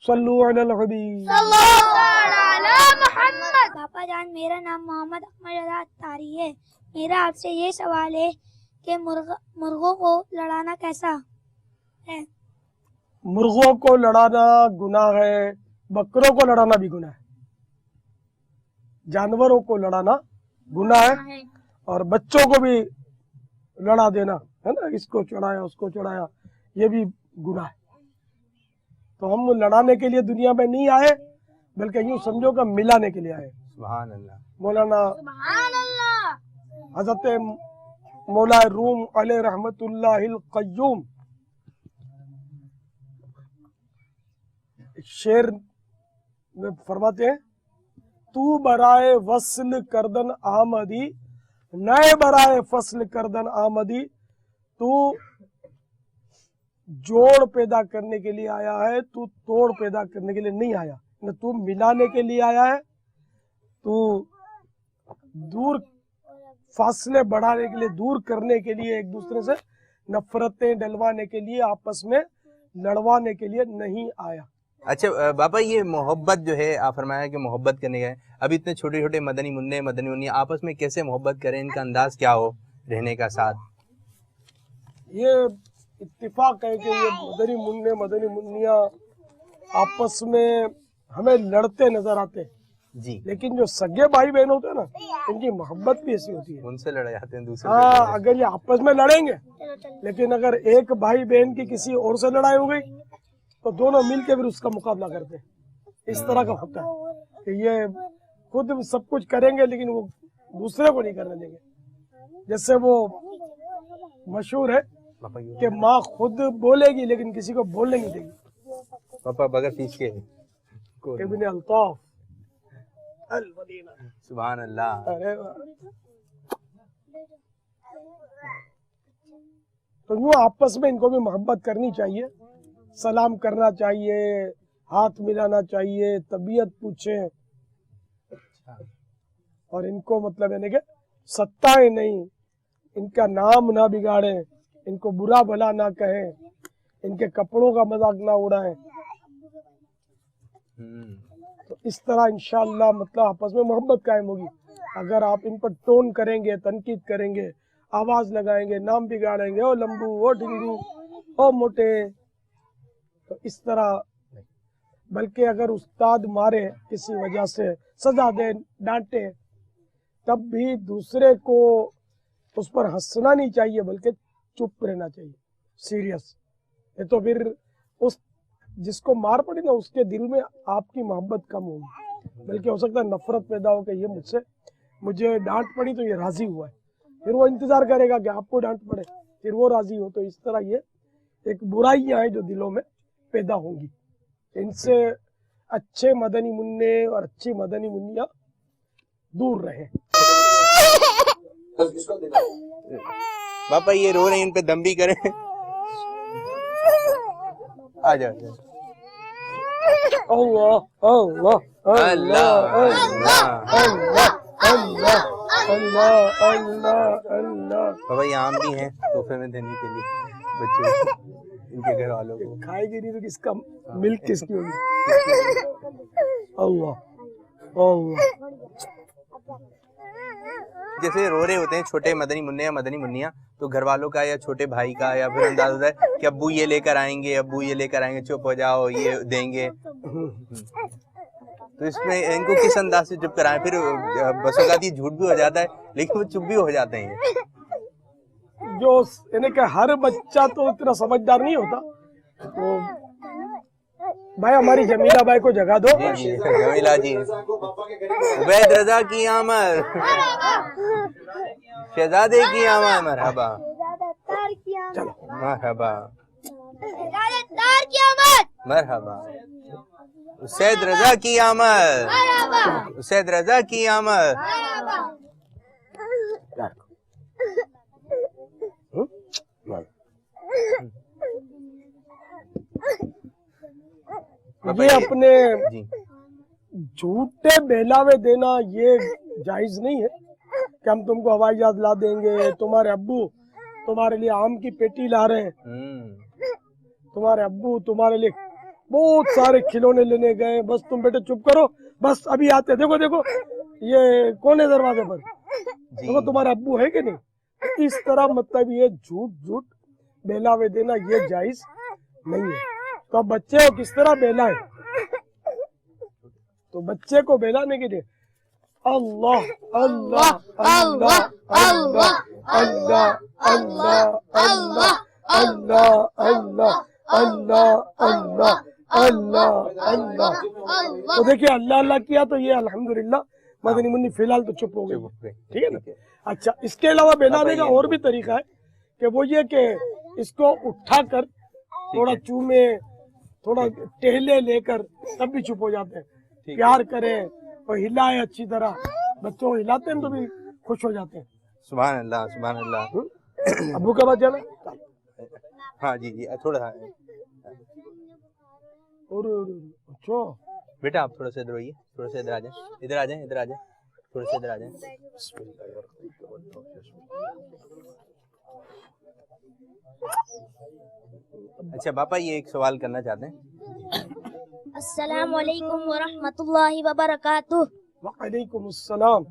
صلو علی الحبیب۔ پاپا جان، میرا نام محمد احمد رضا اتاری ہے۔ میرا آپ سے یہ سوال ہے کہ مرغوں کو لڑانا کیسا ہے؟ مرغوں کو لڑانا گناہ ہے، بکروں کو لڑانا بھی گناہ ہے، جانوروں کو لڑانا گناہ ہے، اور بچوں کو بھی لڑا دینا ہے نا، اس کو چڑھایا اس کو چڑھایا، یہ بھی گناہ ہے۔ تو ہم لڑانے کے لیے دنیا میں نہیں آئے، بلکہ یوں سمجھو کہ ملانے کے لیے آئے۔ سبحان اللہ۔ مولانا حضرت مولا روم علیہ رحمت اللہ القیوم شعر میں فرماتے ہیں، تو برائے وصل کردن آمدی، نئے برائے فصل کردن آمدی، تو جوڑ پیدا کرنے کے لیے آیا ہے، تو توڑ پیدا کرنے کے لیے نہیں آیا، نہ تو ملانے کے لیے آیا ہے، تو دور فاصلے بڑھانے کے لیے، دور کرنے کے لیے، ایک دوسرے سے نفرتیں ڈلوانے کے لیے، آپس میں لڑوانے کے لیے نہیں آیا۔ اچھا بابا، یہ محبت جو ہے آپ فرمایا کہ محبت کرنے گئے، اب اتنے چھوٹے چھوٹے مدنی منع مدنی منی آپس میں کیسے محبت کریں، ان کا انداز کیا ہو رہنے کا ساتھ؟ یہ اتفاق ہے کہ یہ مدنی منع مدنی منیاں آپس میں ہمیں لڑتے نظر آتے ہیں، جی، لیکن جو سگے بھائی بہن ہوتے ہیں نا، ان کی محبت بھی ایسی ہوتی ہے۔ ان سے لڑے جاتے ہیں دوسرے ہاں، اگر یہ آپس میں لڑیں گے، لیکن اگر ایک بھائی بہن کی کسی اور سے لڑائی ہو گئی تو دونوں مل کے پھر اس کا مقابلہ کرتے ہیں۔ اس طرح کا ہوتا ہے کہ یہ خود سب کچھ کریں گے لیکن وہ دوسرے کو نہیں کرنے دیں گے۔ جیسے وہ مشہور ہے کہ ماں خود بولے گی لیکن کسی کو بولنے نہیں دے گی۔ پاپا بغیر پیچ کے ابن الطاف المدینہ۔ سبحان اللہ۔ تو یوں آپس میں ان کو بھی محبت کرنی چاہیے، سلام کرنا چاہیے، ہاتھ ملانا چاہیے، طبیعت پوچھیں، اور ان کو مطلب یعنی کہ ستائیں نہیں، ان کا نام نہ بگاڑیں، ان کو برا بھلا نہ کہیں، ان کے کپڑوں کا مذاق نہ اڑائیں۔ تو اس طرح انشاءاللہ مطلب آپس میں محبت قائم ہوگی۔ اگر آپ ان پر ٹون کریں گے، تنقید کریں گے، آواز لگائیں گے، نام بگاڑیں گے، او لمبو، او ڈھنگو، او موٹے، تو اس طرح، بلکہ اگر استاد مارے کسی وجہ سے، سزا دے، ڈانٹے، तब भी दूसरे को उस पर हंसना नहीं चाहिए, बल्कि चुप रहना चाहिए, सीरियस। ये तो फिर उस जिसको मार पड़ी ना, उसके दिल में आपकी मोहब्बत कम होगी, बल्कि हो सकता है नफरत पैदा हो कि ये मुझे डांट पड़ी तो ये राजी हुआ है, फिर वो इंतजार करेगा कि आपको डांट पड़े, फिर वो राजी हो। तो इस तरह ये एक बुराइयां हैं जो दिलों में पैदा होंगी। इनसे अच्छे मदनी मुन्ने और अच्छी मदनी मुन्नियां दूर रहे। पापा ये रो रहे हैं, इन पे दम भी करें। आ जाओ। अल्लाह अल्लाह अल्लाह अल्लाह अल्लाह अल्लाह अल्लाह अल्लाह। पापा ये आम भी हैं तोहफे में देने के लिए बच्चों को, इनके घर वालों को। खाएगी नहीं तो किसका मिल्क किसकी होगी? अल्लाह अल्लाह। जैसे रो रहे होते हैं छोटे मदनी मुन्ने या मदनी मुन्नियाँ, तो घर वालों का या छोटे भाई का या फिर अंदाज होता है कि अब्बू ये लेकर आएंगे, अब्बू ये लेकर आएंगे, चुप हो जाओ, ये देंगे। तो इसमें इनको किस अंदाज से चुप कराएं? फिर बसों का झूठ भी हो जाता है, लेकिन वो चुप भी हो जाते हैं। जो यानी कि हर बच्चा तो इतना समझदार नहीं होता। तो भाई हमारी जमीला भाई को जगा दो। जमीला जी, उबैद रजा की आमद, शहजादे की आमद, मरहबा मरहबा मरहबा, उसैद रजा की आमद, उसैद रजा की आमद। ये अपने झूठे बहलावे देना ये जायज नहीं है कि हम तुमको हवाई जहाज ला देंगे, तुम्हारे अब्बू तुम्हारे लिए आम की पेटी ला रहे हैं, तुम्हारे अब्बू तुम्हारे लिए बहुत सारे खिलौने लेने गए, बस तुम बेटे चुप करो, बस अभी आते। देखो देखो ये कौन है दरवाजे पर, देखो तुम्हारे अब्बू है कि नहीं। इस तरह मतलब ये झूठ झूठ बहलावे देना ये जायज नहीं है। तो बच्चे को किस तरह बहलाए? तो बच्चे को बहलाने के लिए अल्लाह अल्लाह अल्लाह अल्लाह अल्लाह अल्लाह अल्लाह अल्लाह अल्लाह अल्लाह अल्लाह अल्लाह अल्लाह। तो देखिए अल्लाह अल्लाह किया तो ये अल्हम्दुलिल्लाह मदनी मुन्नी फिलहाल तो चुप हो गए, ठीक है ना। अच्छा, इसके अलावा बहलाने का और भी तरीका है कि वो ये कि इसको उठा कर थोड़ा चूमे, थोड़ा टहले लेकर, तब भी चुप हो जाते हैं। प्यार करें और हिलाए अच्छी तरह, बच्चों को हिलाते हैं तो भी खुश हो जाते हैं। सुभान अल्लाह सुभान अल्लाह। अब्बू के पास जाना? हाँ जी जी, थोड़ा सा। और अच्छा बेटा आप थोड़ा सा इधर आइए, थोड़ा सा इधर आ जाए, इधर आ जाए, इधर आ जाए, थोड़ा सा इधर आ जाए। अच्छा पापा ये एक सवाल करना चाहते हैं। अस्सलामु अलैकुम व रहमतुल्लाहि व बरकातुहू। वालेकुम अस्सलाम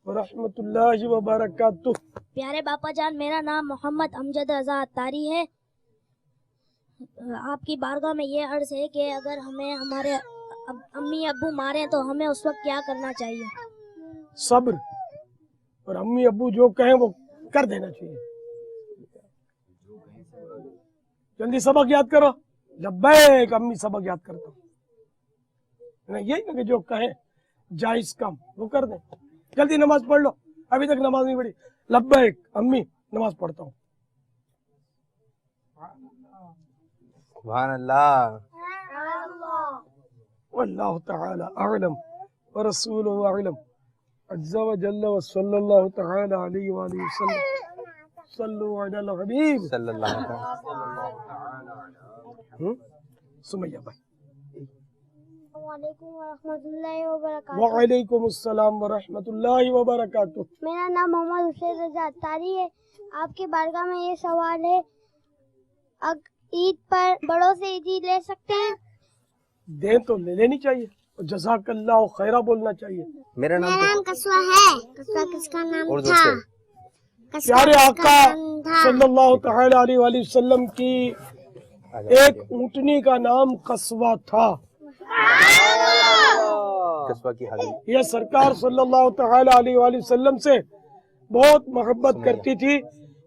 व रहमतुल्लाहि व बरकातुहू। प्यारे बापा जान, मेरा नाम मोहम्मद अमजद रजा अत्तारी है। आपकी बारगाह में ये अर्ज है कि अगर हमें हमारे अम्मी अब्बू मारे तो हमें उस वक्त क्या करना चाहिए? सब्र, और अम्मी अब्बू जो कहें वो कर देना चाहिए। जल्दी सबक याद करो, लब्बैक अम्मी सबक याद करता हूँ, यही ना कि जो कहें जायज काम वो कर दें। जल्दी नमाज पढ़ लो, अभी तक नमाज नहीं पढ़ी, लब्बैक अम्मी नमाज पढ़ता हूँ। सुभान अल्लाह। वल्लाहु तआला अअलम व रसूलुहु अअलम। अज़्ज़ा व जल्ला व सल्लल्लाहु तआला अलैहि व आलिहि वसल्लम। सल्लु अला हबीब सल्लल्लाहु अलैहि। सुमैया भाई। वालेकुम व रहमतुल्लाहि व बरकातुहू। वालेकुम अस्सलाम व रहमतुल्लाहि व बरकातुहू। मेरा नाम मोहम्मद हुसैन रजा अत्तारी है। आपके बारगाह में ये सवाल है, ईद पर बड़ों से ईदी ले सकते हैं? दे तो ले लेनी चाहिए, और जज़ाकल्लाहु खैरा बोलना चाहिए। मेरा नाम कस्वा है। कस्वा किसका नाम था? प्यारे आका सल्लल्लाहु तआला अलैहि वसल्लम की एक ऊँटनी का नाम कस्वा था। कस्बा की हाजिरी। ये सरकार सल्लल्लाहु तआला अलैहि वसल्लम से बहुत मोहब्बत करती थी।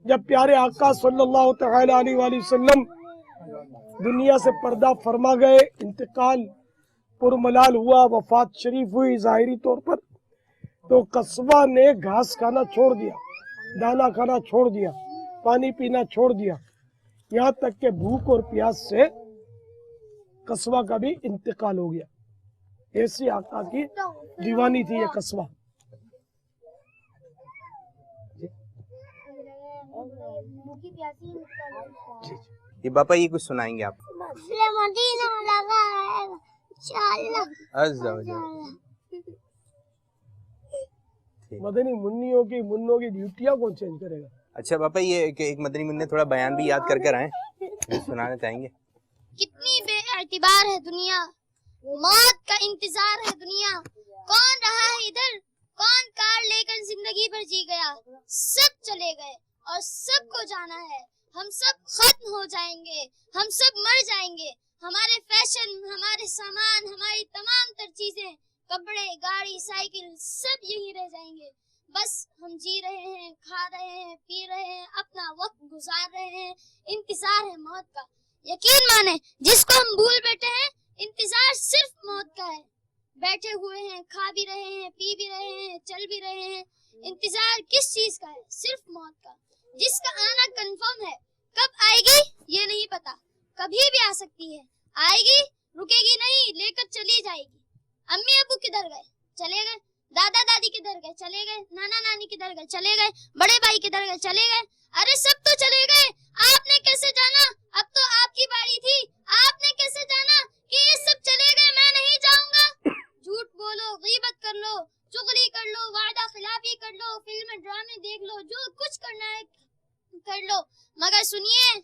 जब प्यारे आका सल्लल्लाहु तआला अलैहि वसल्लम दुनिया से पर्दा फरमा गए, इंतकाल पुरमलाल हुआ, वफात शरीफ हुई ज़ाहिरी तौर पर, तो कस्बा ने घास खाना छोड़ दिया, दाना खाना छोड़ दिया, पानी पीना छोड़ दिया, यहाँ तक के भूख और प्यास से कस्बा का भी इंतकाल हो गया। ऐसी आका की दीवानी थी ये कस्बा। ये बापा ये कुछ सुनाएंगे आप? मदीना लगा है इंशाअल्लाह। अज़्ज़ा वजल। मदनी मुन्नियों की मुन्नों की ड्यूटियां कौन चेंज करेगा? अच्छा पापा ये एक मदनी मुन्ने थोड़ा बयान भी याद करके आए, सुनाना चाहेंगे? कितनी बेअतिबार है दुनिया, मौत का इंतजार है दुनिया, कौन रहा है इधर, कौन कार लेकर जिंदगी भर जी गया, सब चले गए और सबको जाना है, हम सब खत्म हो जाएंगे, हम सब मर जाएंगे, हमारे फैशन, हमारे सामान, हमारी तमाम तर चीजें, कपड़े, गाड़ी, साइकिल सब यहीं रह जाएंगे। बस हम जी रहे हैं, खा रहे हैं, पी रहे हैं, अपना वक्त गुजार रहे हैं, इंतजार है मौत का। यकीन माने जिसको हम भूल बैठे हैं, इंतजार सिर्फ मौत का है। बैठे हुए हैं, खा भी रहे हैं, पी भी रहे हैं, चल भी रहे हैं, इंतजार किस चीज का है? सिर्फ मौत का, जिसका आना कंफर्म है। कब आएगी ये नहीं पता, कभी भी आ सकती है, आएगी, रुकेगी नहीं, लेकर चली जाएगी। अम्मी अब्बू किधर गए? चले गए। दादा दादी किधर गए? चले गए। नाना नानी किधर गए? चले गए। बड़े भाई किधर गए? चले गए। अरे सब तो चले गए, आपने कैसे जाना? अब तो आपकी बारी थी, आपने कैसे जाना कि ये सब चले गए, मैं नहीं जाऊंगा? झूठ बोलो, गीबत कर लो, चुगली कर लो, वादा खिलाफी कर लो, फिल्म ड्रामे देख लो, जो कुछ करना है कर लो, मगर सुनिए,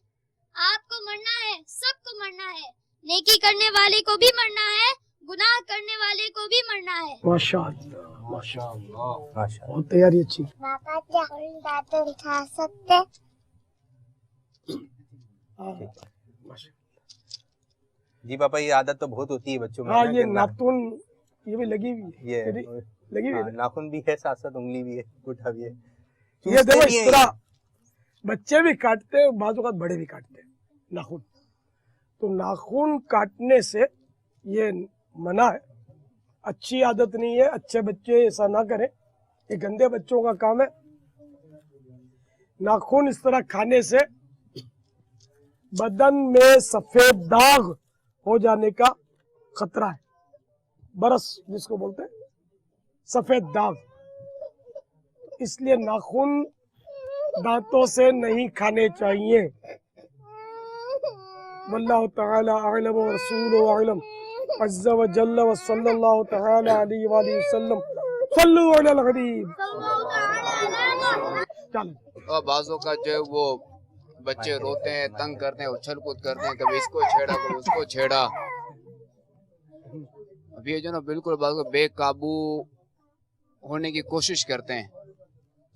आपको मरना है, सबको मरना है। नेकी करने वाले को भी मरना है, गुनाह करने वाले को भी मरना है। माशाअल्लाह, माशाअल्लाह, माशाअल्लाह। बहुत तैयारी अच्छी। पापा क्या दांत उठा सकते? जी पापा ये आदत तो बहुत होती है बच्चों में हाँ, ना ये कि नाखून ये भी लगी हुई है, ये लगी हुई है हाँ, नाखून भी है, साथ साथ उंगली भी है, अंगूठा भी है। ये चूसते देखो भी इस हैं तरह बच्चे भी काटते हैं, बाजू का बड़े भी काटते हैं नाखून। तो नाखून काटने से ये मना है, अच्छी आदत नहीं है। अच्छे बच्चे ऐसा ना करें, ये गंदे बच्चों का काम है। नाखून इस तरह खाने से बदन में सफेद दाग हो जाने का खतरा है, बरस जिसको बोलते हैं, सफेद दाग। इसलिए नाखून दांतों से नहीं खाने चाहिए। वल्लाहु तआला अअलम व रसूलुहु अअलम अज़्ज़ा व जल्ल व सल्लल्लाहु तआला अलैहि व आलिहि वसल्लम सल्लु अलल हबीब। चल और बाजों का जो है वो बच्चे रोते हैं, तंग करते हैं, उछल कूद करते हैं, कभी इसको छेड़ा कभी उसको छेड़ा। अब ये जो ना बिल्कुल बाजू बेकाबू होने की कोशिश करते हैं,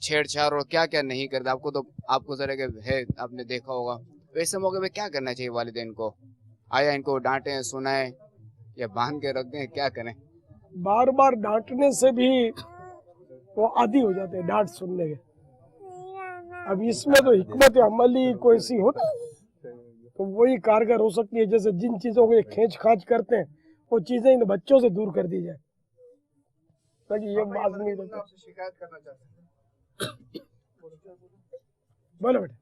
छेड़छाड़ और क्या क्या नहीं करते। आपको जरा के है, आपने देखा होगा। वैसे मौके पे क्या करना चाहिए वालिदैन को? आया इनको डांटें, सुनाएं या बांध के रख दें, क्या करें? बार बार डांटने से भी वो आदी हो जाते हैं डांट सुनने के। अब इसमें तो हिकमत अमली कोई सी हो ना, तो वही कारगर हो सकती है। जैसे जिन चीजों को ये खींच खांच करते हैं, वो चीजें इन बच्चों से दूर कर दी जाए, ताकि ये बात नहीं रहती। शिकायत करना चाहते हैं। बोलो बेटा।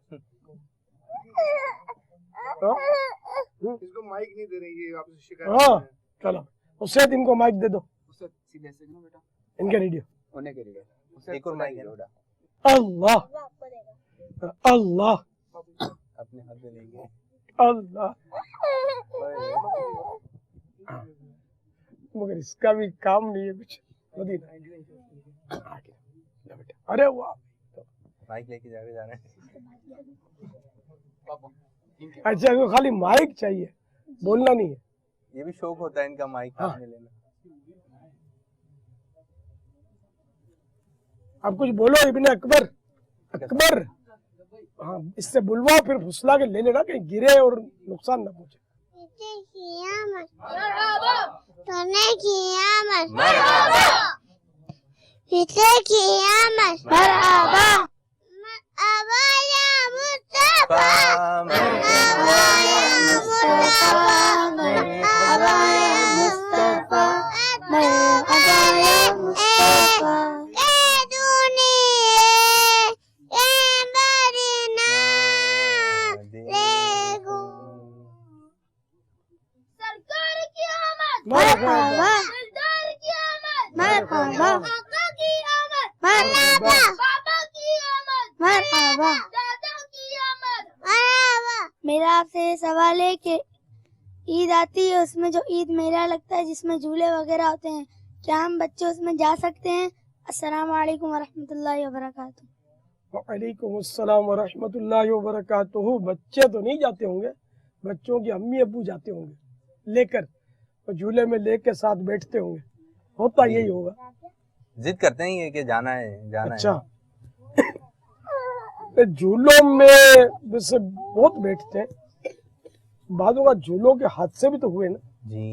इसको माइक नहीं दे रही है, आपसे शिकायत। हाँ चलो, उससे इनको माइक दे दो, उससे सीधे से ना बेटा, इनके रेडियो। होने के लिए एक और माइक है ना? अल्लाह अल्लाह अपने हाथ में लेंगे। अल्लाह। मगर इसका भी काम नहीं है कुछ। अरे वाह, माइक लेके जा रहे हैं। अच्छा इनको खाली माइक चाहिए, बोलना नहीं है। ये भी शौक होता है इनका माइक हाथ में लेना। अब कुछ बोलो इब्ने अकबर। अकबर, हाँ इससे बुलवा, फिर फुसला के ले लेना, कहीं गिरे और नुकसान ना पहुंचे। सोने की आमद फिक्र की आमद मरहबा मरहबा या मुस्तफा मरहबा या मुस्तफा मरहबा या मुस्तफा मरहबा या मुस्तफा ए दुनिया ए मदीना देखो सरकार की आमद मरहबा सरदार की आमद मरहबा आका की आमद मरहबा बाबा की आमद मरहबा दादा की आमद मरहबा। मेरा आपसे ये सवाल है कि ईद आती है, उसमें जो ईद मेला लगता है जिसमें झूले वगैरह होते हैं, क्या हम बच्चे उसमें जा सकते हैं? अस्सलाम वालेकुम वरहमतुल्लाहि वबरकातुहू। वालेकुम अस्सलाम व रहमतुल्लाहि व बरकातुहू। बच्चे तो नहीं जाते होंगे, बच्चों की अम्मी अब्बू जाते होंगे लेकर, तो झूले में लेके साथ बैठते होंगे, होता यही होगा। जिद करते हैं ये कि जाना है जाना अच्छा है। झूलों में वैसे बहुत बैठते हैं, बादों का झूलों के हादसे भी तो हुए ना, जी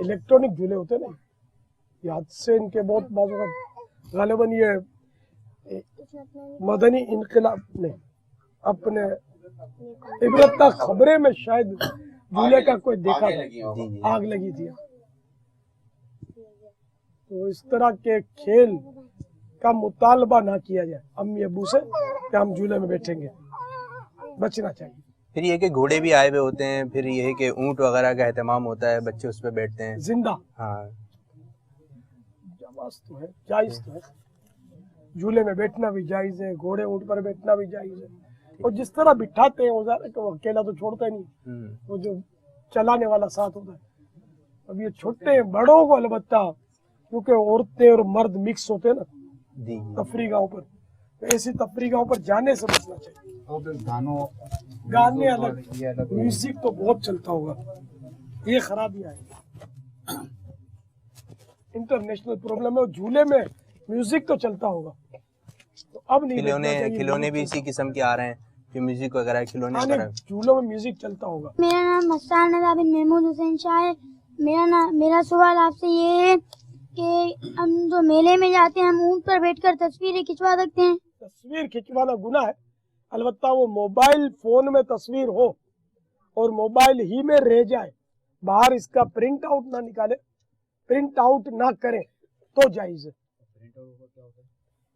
इलेक्ट्रॉनिक झूले होते हैं ना, ये हादसे इनके बहुत बादों का गालिबन ये मदनी इनकलाब ने अपने इबरत खबरें में शायद झूले का कोई देखा था, आग लगी थी। तो इस तरह के खेल का मुतालबा ना किया जाए अम्मी अब्बू से कि हम झूले में बैठेंगे, बचना चाहिए। फिर ये कि घोड़े भी आए हुए होते हैं, फिर ये कि ऊंट वगैरह का एहतमाम होता है, बच्चे उस पर बैठते हैं जिंदा हाँ। जवाज तो है, जायज तो है, झूले में बैठना भी जायज है, घोड़े ऊंट पर बैठना भी जायज है। और जिस तरह बिठाते हैं उधर वो अकेला तो छोड़ता ही नहीं, वो जो चलाने वाला साथ होता है। अब ये छोटे बड़ों को अलबत्ता, क्योंकि औरतें और मर्द मिक्स होते हैं ना जी तफरीगाहों पर, तो ऐसी तफरीगाहों पर जाने से बचना चाहिए। गाने अलग, म्यूजिक तो बहुत चलता होगा, ये खराबियां है, इंटरनेशनल प्रॉब्लम है। झूले में म्यूजिक तो चलता होगा, तो अब नहीं खिलौने भी इसी किस्म के आ रहे हैं कि म्यूजिक वगैरह खिलौने वगैरह झूलों में म्यूजिक चलता होगा। मेरा नाम मस्तान नज़ा बिन महमूद हुसैन शाह है। मेरा सवाल आपसे ये है कि हम जो मेले में जाते हैं, हम ऊंट पर बैठकर तस्वीरें खिंचवा सकते हैं? तस्वीर खिंचवाना गुनाह है, अलबत्ता वो मोबाइल फोन में तस्वीर हो और मोबाइल ही में रह जाए, बाहर इसका प्रिंट आउट ना निकाले, प्रिंट आउट ना करें तो जायज है।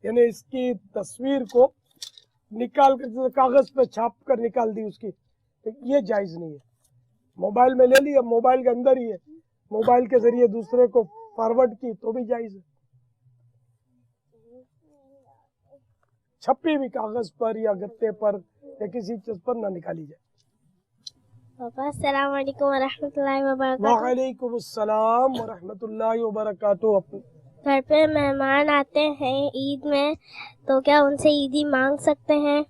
यानी इसकी तस्वीर को निकाल कर जैसे कागज पे छाप कर निकाल दी उसकी, तो ये जायज नहीं है। मोबाइल में ले लिया, मोबाइल के अंदर ही है, मोबाइल के जरिए दूसरे को फॉरवर्ड की तो भी जायज है। छपी भी कागज पर या गत्ते पर या किसी चीज पर ना निकाली जाए। पापा अस्सलाम वालेकुम वरहमतुल्लाहि वबरकातुहू। वालेकुम अस्सलाम वरहमतुल्लाहि वबरकातुहू। घर पे मेहमान आते हैं ईद में, तो क्या उनसे ईदी मांग सकते हैं?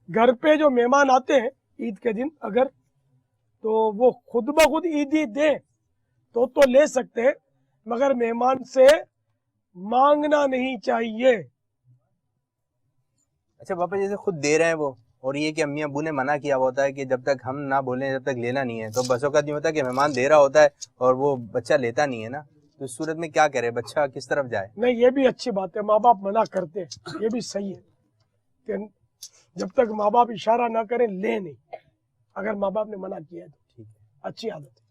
घर पे जो मेहमान आते हैं ईद के दिन अगर, तो वो खुद ब खुद ईदी दे तो ले सकते हैं, मगर मेहमान से मांगना नहीं चाहिए। अच्छा पापा जैसे खुद दे रहे हैं वो, और ये कि अम्मी अब्बू ने मना किया होता है कि जब तक हम ना बोलें जब तक लेना नहीं है, तो बसों का नहीं होता कि मेहमान दे रहा होता है और वो बच्चा लेता नहीं है ना, तो इस सूरत में क्या करे, बच्चा किस तरफ जाए? नहीं, ये भी अच्छी बात है, माँ बाप मना करते हैं, ये भी सही है कि जब तक माँ बाप इशारा ना करें ले नहीं, अगर माँ बाप ने मना किया है तो ठीक है, अच्छी आदत है।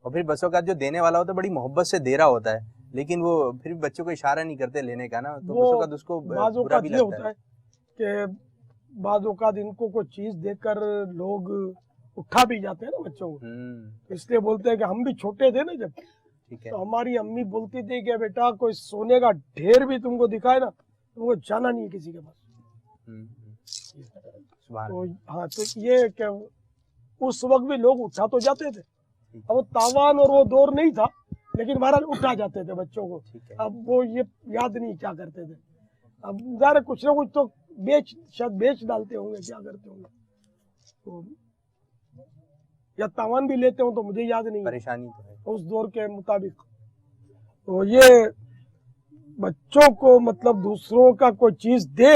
और फिर बसों का जो देने वाला होता है बड़ी मोहब्बत से दे रहा होता है, लेकिन वो फिर बच्चों को इशारा नहीं करते लेने का ना, तो बसों का उसको बुरा भी लगता है कि बाद औकात इनको कोई चीज देकर लोग उठा भी जाते हैं ना बच्चों को, इसलिए बोलते हैं कि हम भी छोटे थे ना जब, ठीक है, तो हमारी अम्मी बोलती थी कि बेटा कोई सोने का ढेर भी तुमको दिखाए ना, तुमको जाना नहीं है किसी के पास। तो हाँ, तो ये क्या उस वक्त भी लोग उठा तो जाते थे, अब वो तावान और वो दौर नहीं था, लेकिन बहरहाल उठा जाते थे बच्चों को। अब वो ये याद नहीं क्या करते थे, अब ज़ाहिर कुछ ना कुछ तो शायद बेच डालते होंगे, क्या करते होंगे, तो या तावान भी लेते हो तो मुझे याद नहीं, परेशानी तो है उस दौर के मुताबिक। तो ये बच्चों को मतलब दूसरों का कोई चीज दे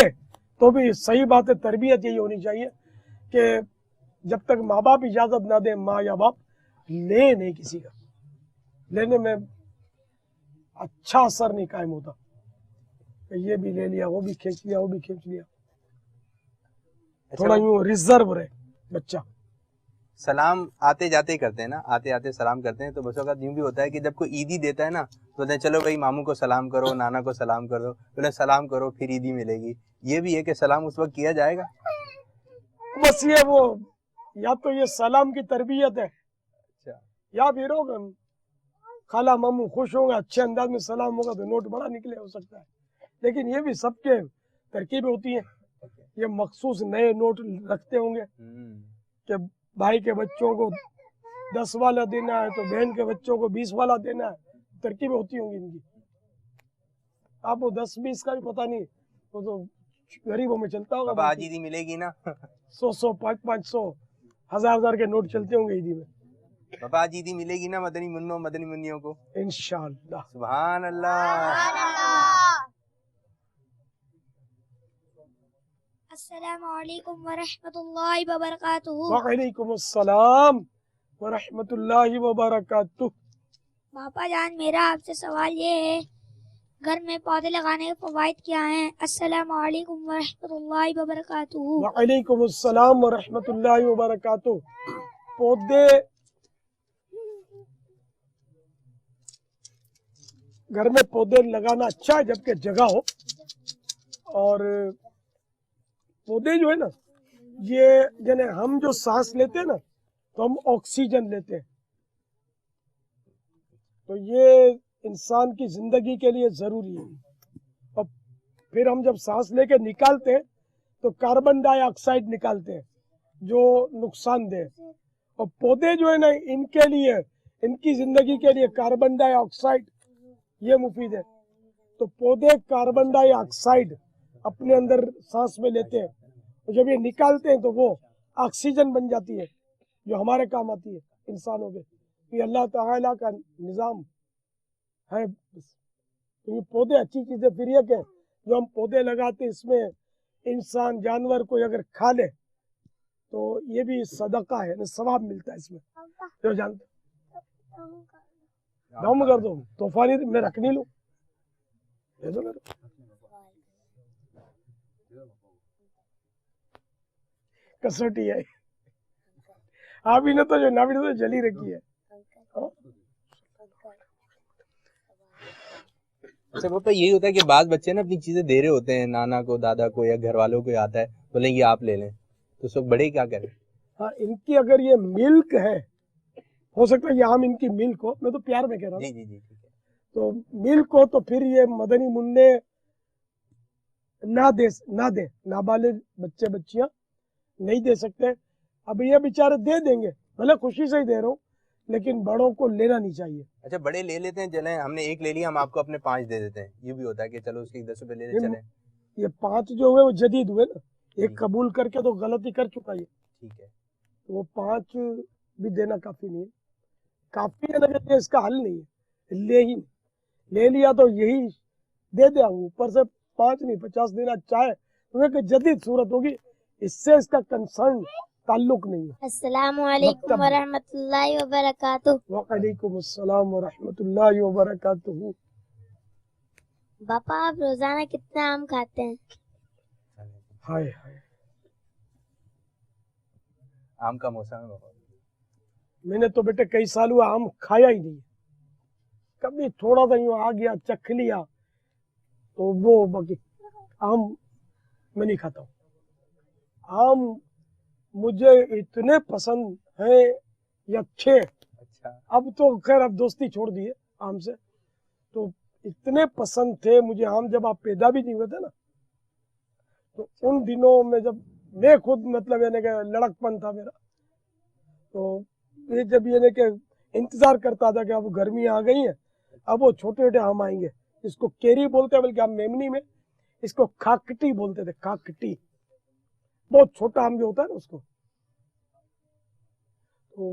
तो भी सही बात है, तरबियत यही होनी चाहिए कि जब तक माँ बाप इजाजत ना दे, माँ या बाप ले नहीं किसी का, लेने में अच्छा असर नहीं कायम होता। ये भी ले लिया, वो भी खींच लिया, वो भी खींच लिया, थोड़ा यूं रिजर्व रहे बच्चा। सलाम आते जाते ही करते हैं ना, आते आते सलाम करते हैं। तो बसों का यूं भी होता है कि जब कोई ईदी देता है ना तो बोलते हैं चलो भाई मामू को सलाम करो, नाना को सलाम करो, बोले सलाम करो फिर ईदी मिलेगी। ये भी है कि सलाम उस वक्त किया जाएगा। बस ये वो या तो ये सलाम की तरबियत है, अच्छा, या फिर होगा खाला मामू खुश होंगे, अच्छे अंदाज में सलाम होगा तो नोट बड़ा निकले, हो सकता है। लेकिन ये भी सबके तरकीबें होती हैं। ये मखसूस नए नोट रखते होंगे कि भाई के बच्चों को 10 वाला देना है तो बहन के बच्चों को 20 वाला देना है, तरकीबें होती होंगी इनकी। आपको 10-20 का भी पता नहीं, वो तो गरीबों में चलता होगा। बाबा आज ईदी मिलेगी ना 100-100, 500, 1000 के नोट चलते होंगे ईदी में। बाबा आज ईदी मिलेगी ना मदनी मुन्नों मदनी मुन्नियों को, इंशाअल्लाह। सुभान अल्लाह। अस्सलामु अलैकुम व रहमतुल्लाहि व बरकातुहू। वालेकुम अस्सलाम व रहमतुल्लाहि व बरकातुहू। पापा जान, मेरा आपसे सवाल ये है, घर में पौधे लगाने के फवाइद क्या हैं? अस्सलामु अलैकुम व रहमतुल्लाहि व बरकातुहू। वालेकुम अस्सलाम व रहमतुल्लाहि व बरकातुहू। पौधे घर में पौधे लगाना अच्छा है जबकि जगह हो। और पौधे जो है ना, ये जने हम जो सांस लेते हैं ना तो हम ऑक्सीजन लेते हैं, तो ये इंसान की जिंदगी के लिए जरूरी है। और फिर हम जब सांस लेके निकालते हैं तो कार्बन डाइऑक्साइड निकालते हैं जो नुकसानदेह है। और पौधे जो है ना, इनके लिए, इनकी जिंदगी के लिए कार्बन डाइऑक्साइड ये मुफीद है। तो पौधे कार्बन डाइऑक्साइड अपने अंदर सांस में लेते हैं, और जब ये निकालते हैं तो वो ऑक्सीजन बन जाती है जो हमारे काम आती है इंसानों के। ये अल्लाह ताला का निज़ाम है। तो ये पौधे अच्छी चीज़ है। फिर ये कि जो हम पौधे लगाते हैं इसमें इंसान जानवर कोई अगर खा ले तो ये भी सदका है, सवाब मिलता है इसमें। जो जानते दम कर दो, तूफानी मैं रख नहीं लूं, दे दो मेरे। कसौटी है आप ही ने तो जो नाभी तो जली रखी है। अच्छा पापा, यही होता है कि बाद बच्चे ना अपनी चीजें दे रहे होते हैं नाना को, दादा को या घर वालों को, आता है बोले ये आप ले लें, तो सब बड़े क्या करें? हाँ, इनकी अगर ये मिल्क है, हो सकता है ये आम इनकी मिल्क हो, मैं तो प्यार में कह रहा हूँ। जी जी जी, ठीक है। तो मिल्क हो तो फिर ये मदनी मुन्ने ना दे, नाबालिग बच्चे बच्चियां नहीं दे सकते। अब ये बेचारे दे देंगे, भले खुशी से ही दे रहा हूँ, लेकिन बड़ों को लेना नहीं चाहिए। अच्छा, बड़े ले लेते हैं, चले हमने एक ले लिया, हम आपको अपने 5 दे देते हैं, ये भी होता है कि चलो उसके 10 रुपए ले ले चले। ये 5 जो हुए वो जदीद हुए ना, एक कबूल करके तो गलती कर चुका ये, ठीक है। तो वो 5 भी देना काफी नहीं है। काफी है ना, इसका हल नहीं है। ले लिया तो यही दे दे, ऊपर से 5 नहीं 50 देना चाहे तो एक जदीद सूरत होगी, इससे इसका कंसर्न ताल्लुक नहीं है। अस्सलामु अलैकुम व रहमतुल्लाहि व बरकातुहू। वालेकुम अस्सलाम व रहमतुल्लाहि व बरकातुहू। पापा, आप रोजाना कितना आम खाते हैं? हाय हाय, आम का मौसम है बाबा। मैंने तो बेटे कई साल हुआ आम खाया ही नहीं, कभी थोड़ा सा यूं आ गया चख लिया तो वो, बाकी आम मैं नहीं खाता हूँ। आम मुझे इतने पसंद है, ये अच्छे। अच्छा, अब तो खैर अब दोस्ती छोड़ दी है आम से, तो इतने पसंद थे मुझे आम, जब आप पैदा भी नहीं हुए थे ना, तो उन दिनों में जब मैं खुद मतलब यानी कि लड़कपन था मेरा, तो ये जब यानी कि इंतजार करता था कि अब गर्मी आ गई है, अब वो छोटे छोटे आम आएंगे, इसको केरी बोलते हैं, बल्कि हम मेमनी में इसको खाकटी बोलते थे, खाकटी, बहुत छोटा आम जो होता है ना उसको। तो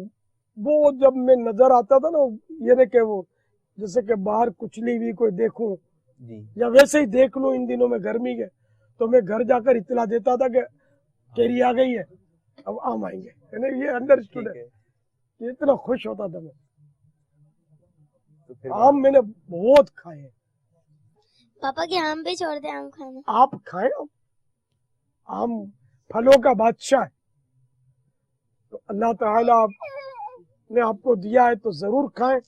वो जब मैं नजर आता था ना, यानी कि वो जैसे कि बाहर कुचली हुई कोई देखूं जी, या वैसे ही देख लूं इन दिनों में गर्मी के, तो मैं घर जाकर इत्तला देता था कि केरी आ गई है, अब आम आएंगे, यानी ये अंडरस्टूड ठीक है, है। ये इतना खुश होता था मैं। तो फिर आम मैंने बहुत खाए हैं। पापा के आम पे छोड़ दे आम खाना। आप खाएं आम फलों का बादशाह है, तो अल्लाह ताला ने आपको दिया है तो जरूर खाएं,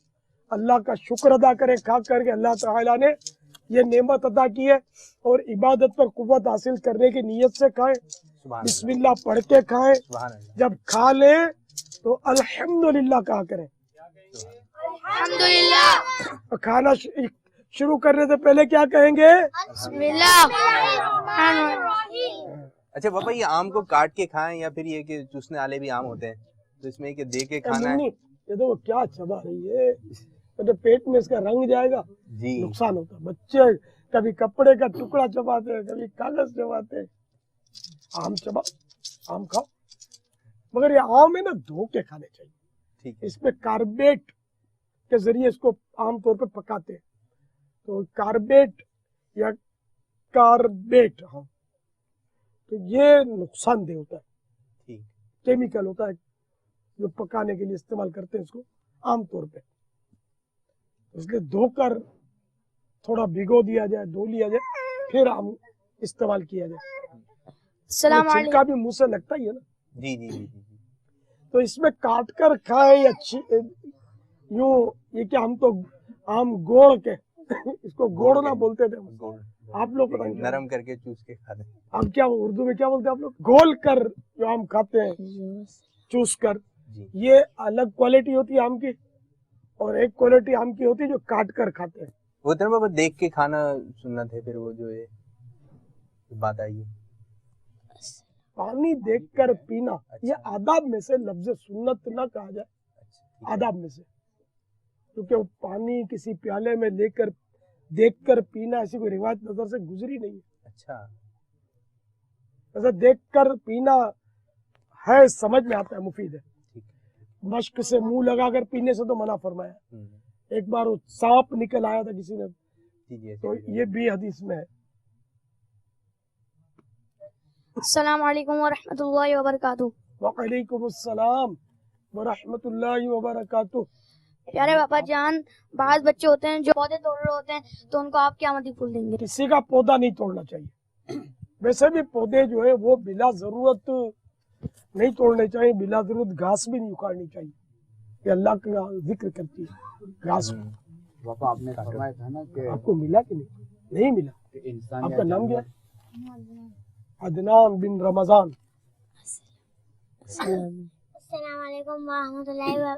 अल्लाह का शुक्र अदा करें खा करके। अल्लाह ताला ने ये नेमत अदा की है और इबादत पर कुव्वत हासिल करने की नीयत से खाएं, सुभान अल्लाह, बिस्मिल्लाह पढ़ के खाएं, सुभान अल्लाह, जब खा ले तो अल्हम्दुलिल्लाह कहा करें। अल्हम्दुलिल्लाह। और खाना शुरू करने से पहले क्या कहेंगे? अच्छा पापा, ये आम को काट के खाएं या फिर ये कि चूसने वाले भी आम होते हैं, तो इसमें कि दे के खाना है? मम्मी ये देखो क्या चबा रही है, तो पेट में इसका रंग जाएगा, जी नुकसान होता है। बच्चे कभी कपड़े का टुकड़ा चबाते हैं, कभी कागज चबाते हैं। आम चबा, आम खाओ, मगर ये आम है ना धो के खाने चाहिए। ठीक है। इसमें कार्बेट के जरिए इसको आमतौर पे पकाते हैं, तो कार्बेट या कार्बेट, हाँ, तो ये नुकसानदेह होता है, ठीक, केमिकल होता है जो पकाने के लिए इस्तेमाल करते हैं इसको आमतौर पे। इसलिए धोकर थोड़ा भिगो दिया जाए, धो लिया जाए, फिर आम इस्तेमाल किया जाए। सलाम छिलका भी मुंह से लगता ही है ना, जी जी जी जी जी। तो इसमें काट कर खाए या यूं, ये क्या हम तो आम गोड़ के इसको गोड़ना बोलते थे, गोल आप लोग पता नहीं नरम करके चूस के खाते हैं। आप क्या उर्दू में क्या बोलते हैं आप लोग? गोल कर जो आम खाते हैं चूस कर, जी ये अलग क्वालिटी होती है आम की, और एक क्वालिटी आम की होती है जो काट कर खाते हैं। वो तो बाबा देख के खाना सुन्नत है, फिर वो जो है बात आई है। पानी देखकर पीना ये आदाब में से, लफ्ज सुन्नत ना कहा जाए, अच्छा, आदाब में से, क्योंकि वो पानी किसी प्याले में लेकर देखकर पीना ऐसी कोई रिवायत नजर से गुजरी नहीं है। अच्छा, ऐसा देखकर पीना है, समझ में आता है, मुफीद है। ठीक, मश्क से मुंह लगाकर पीने से तो मना फरमाया। एक बार वो सांप निकल आया था किसी ने, जी जी, तो ये भी हदीस में है। अस्सलाम वालेकुम व रहमतुल्लाहि व बरकातहू। वालेकुम अस्सलाम व रहमतुल्लाहि व बरकातुहू। प्यारे पापा जान, बाज बच्चे होते हैं जो पौधे तोड़ रहे होते हैं, तो उनको आप क्या मदद फूल देंगे? किसी का पौधा नहीं तोड़ना चाहिए। वैसे भी पौधे जो है वो बिला जरूरत नहीं तोड़ने चाहिए, बिला जरूरत घास भी नहीं उखाड़नी चाहिए। ये अल्लाह का जिक्र करती है घास को। पापा आपने फरमाया था ना कि आपको मिला कि नहीं मिला? इंसान आपका नाम क्या है? अदनान बिन रमजान। अस्सलाम वालेकुम व रहमतुल्लाहि व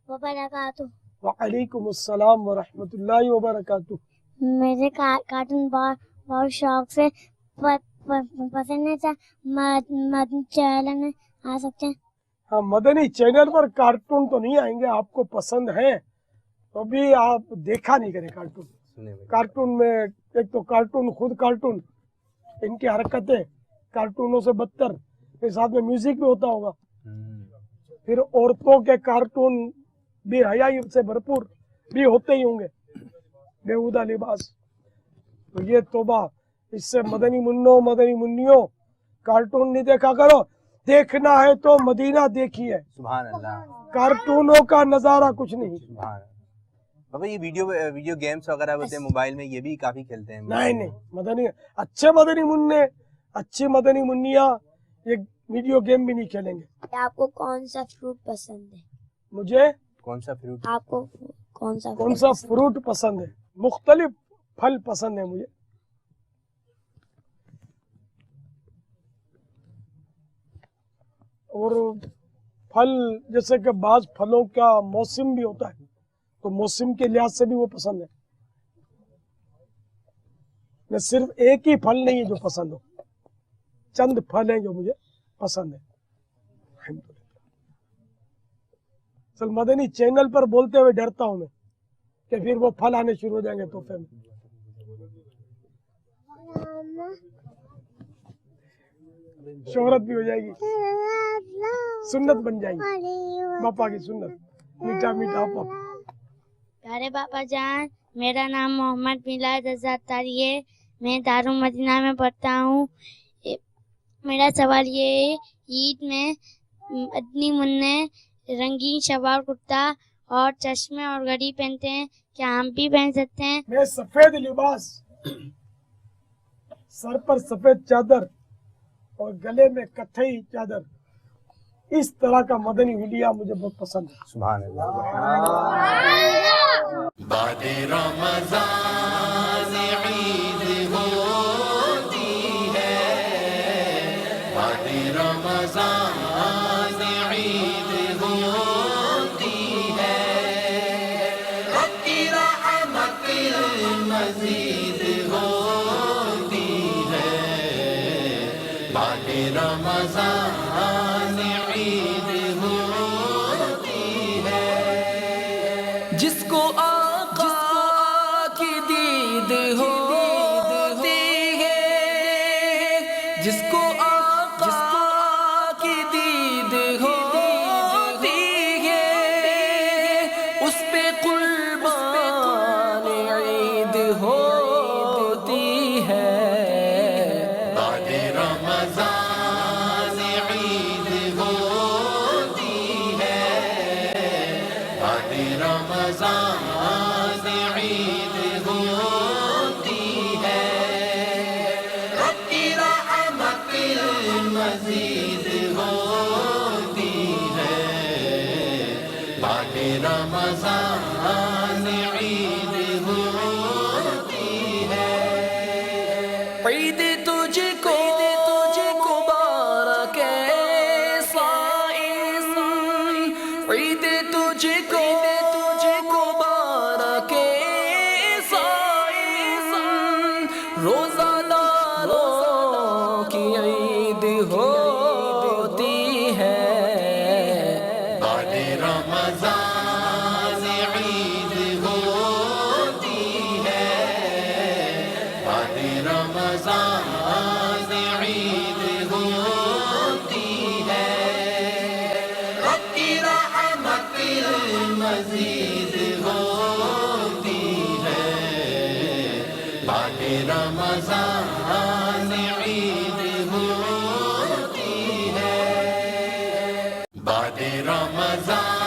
बरकातुहू। वालेकुम अस्सलाम व रहमतुल्लाहि व बरकातुहू। मुझे कार्टून बहुत शौक से पसंद है, चैनल में आ सकते हैं? हाँ, मदनी चैनल पर कार्टून तो नहीं आएंगे, आपको पसंद है तो भी आप देखा नहीं करें कार्टून। सुने भाई। कार्टून में एक तो कार्टून खुद कार्टून, इनकी हरकतें कार्टूनों से बदतर, फिर साथ में म्यूजिक भी होता होगा, फिर औरतों के कार्टून भी हयाई से भरपूर भी होते ही होंगे, बेहुदा लिबास। तो ये तौबा, इससे मदनी मुन्नों मदनी मुन्नियों कार्टून नहीं देखा करो। देखना है तो मदीना देखिए, सुभान अल्लाह, कार्टूनों का नजारा कुछ नहीं। सुभान अल्लाह। बाबा ये वीडियो गेम्स वगैरह होते हैं मोबाइल में, ये भी काफी खेलते हैं? नहीं, मदनी अच्छे मदनी मुन्ने, अच्छी मदनी मुन्निया ये वीडियो गेम भी नहीं खेलेंगे। आपको कौन सा फ्रूट पसंद है? मुझे कौन सा फ्रूट? आपको कौन सा फ्रूट पसंद है? मुख्तलिफ फल पसंद है मुझे। और फल जैसे कि बाज फलों का मौसम भी होता है, तो मौसम के लिहाज से भी वो पसंद है। न सिर्फ एक ही फल नहीं है जो पसंद हो, चंद फल हैं जो मुझे पसंद है। चल मदनी चैनल पर बोलते हुए डरता हूं मैं कि फिर वो फल आने शुरू हो जाएंगे तोहफे में। शोहरत भी हो जाएगी, सुन्नत बन जाएगी, पापा की सुन्नत, मीठा मीठा पापा। प्यारे पापा जान, मेरा नाम मोहम्मद मिलाद आजाद तारी है, मैं दारुल मदीना में पढ़ता हूँ। मेरा सवाल ये है, ईद में مدنی منع رنگین شلوار کرتا اور چشمے اور گھڑی پہنتے ہیں، کیا ہم بھی پہن سکتے ہیں؟ میں سفید لباس، سر پر سفید چادر اور گلے میں کتھئی چادر، اس طرح کا مدنی حلیہ مجھے بہت پسند ہے. سبحان اللہ. بعد رمضان عید ہوتی ہے، بعد رمضان عید ہوتی ہے، رب کی رحمت مزید ہوتی ہے، بعد رمضان عید ہوتی ہے. جس کو آقا کی دید ہوتی ہے، جس کو آقا کی دید ہوتی ہے، اس پہ قربان عید ہوتی ہے. بعد رمضان عید ہوتی ہے، بعد رمضان عید ہوتی ہے، رب کی رحمت مزید ہوتی ہے، بعد رمضان عید ہوتی ہے. عید تجھ کو مبارک صائم، عید تجھ کو مبارک صائم، روزہ داروں کی عید ہوتی ہے. بعد رمضان عید ہوتی ہے، بعد رمضان عید ہوتی ہے، رب کی رحمت مزید ہوتی ہے، بعد رمضان عید ہوتی ہے، بعد رمضان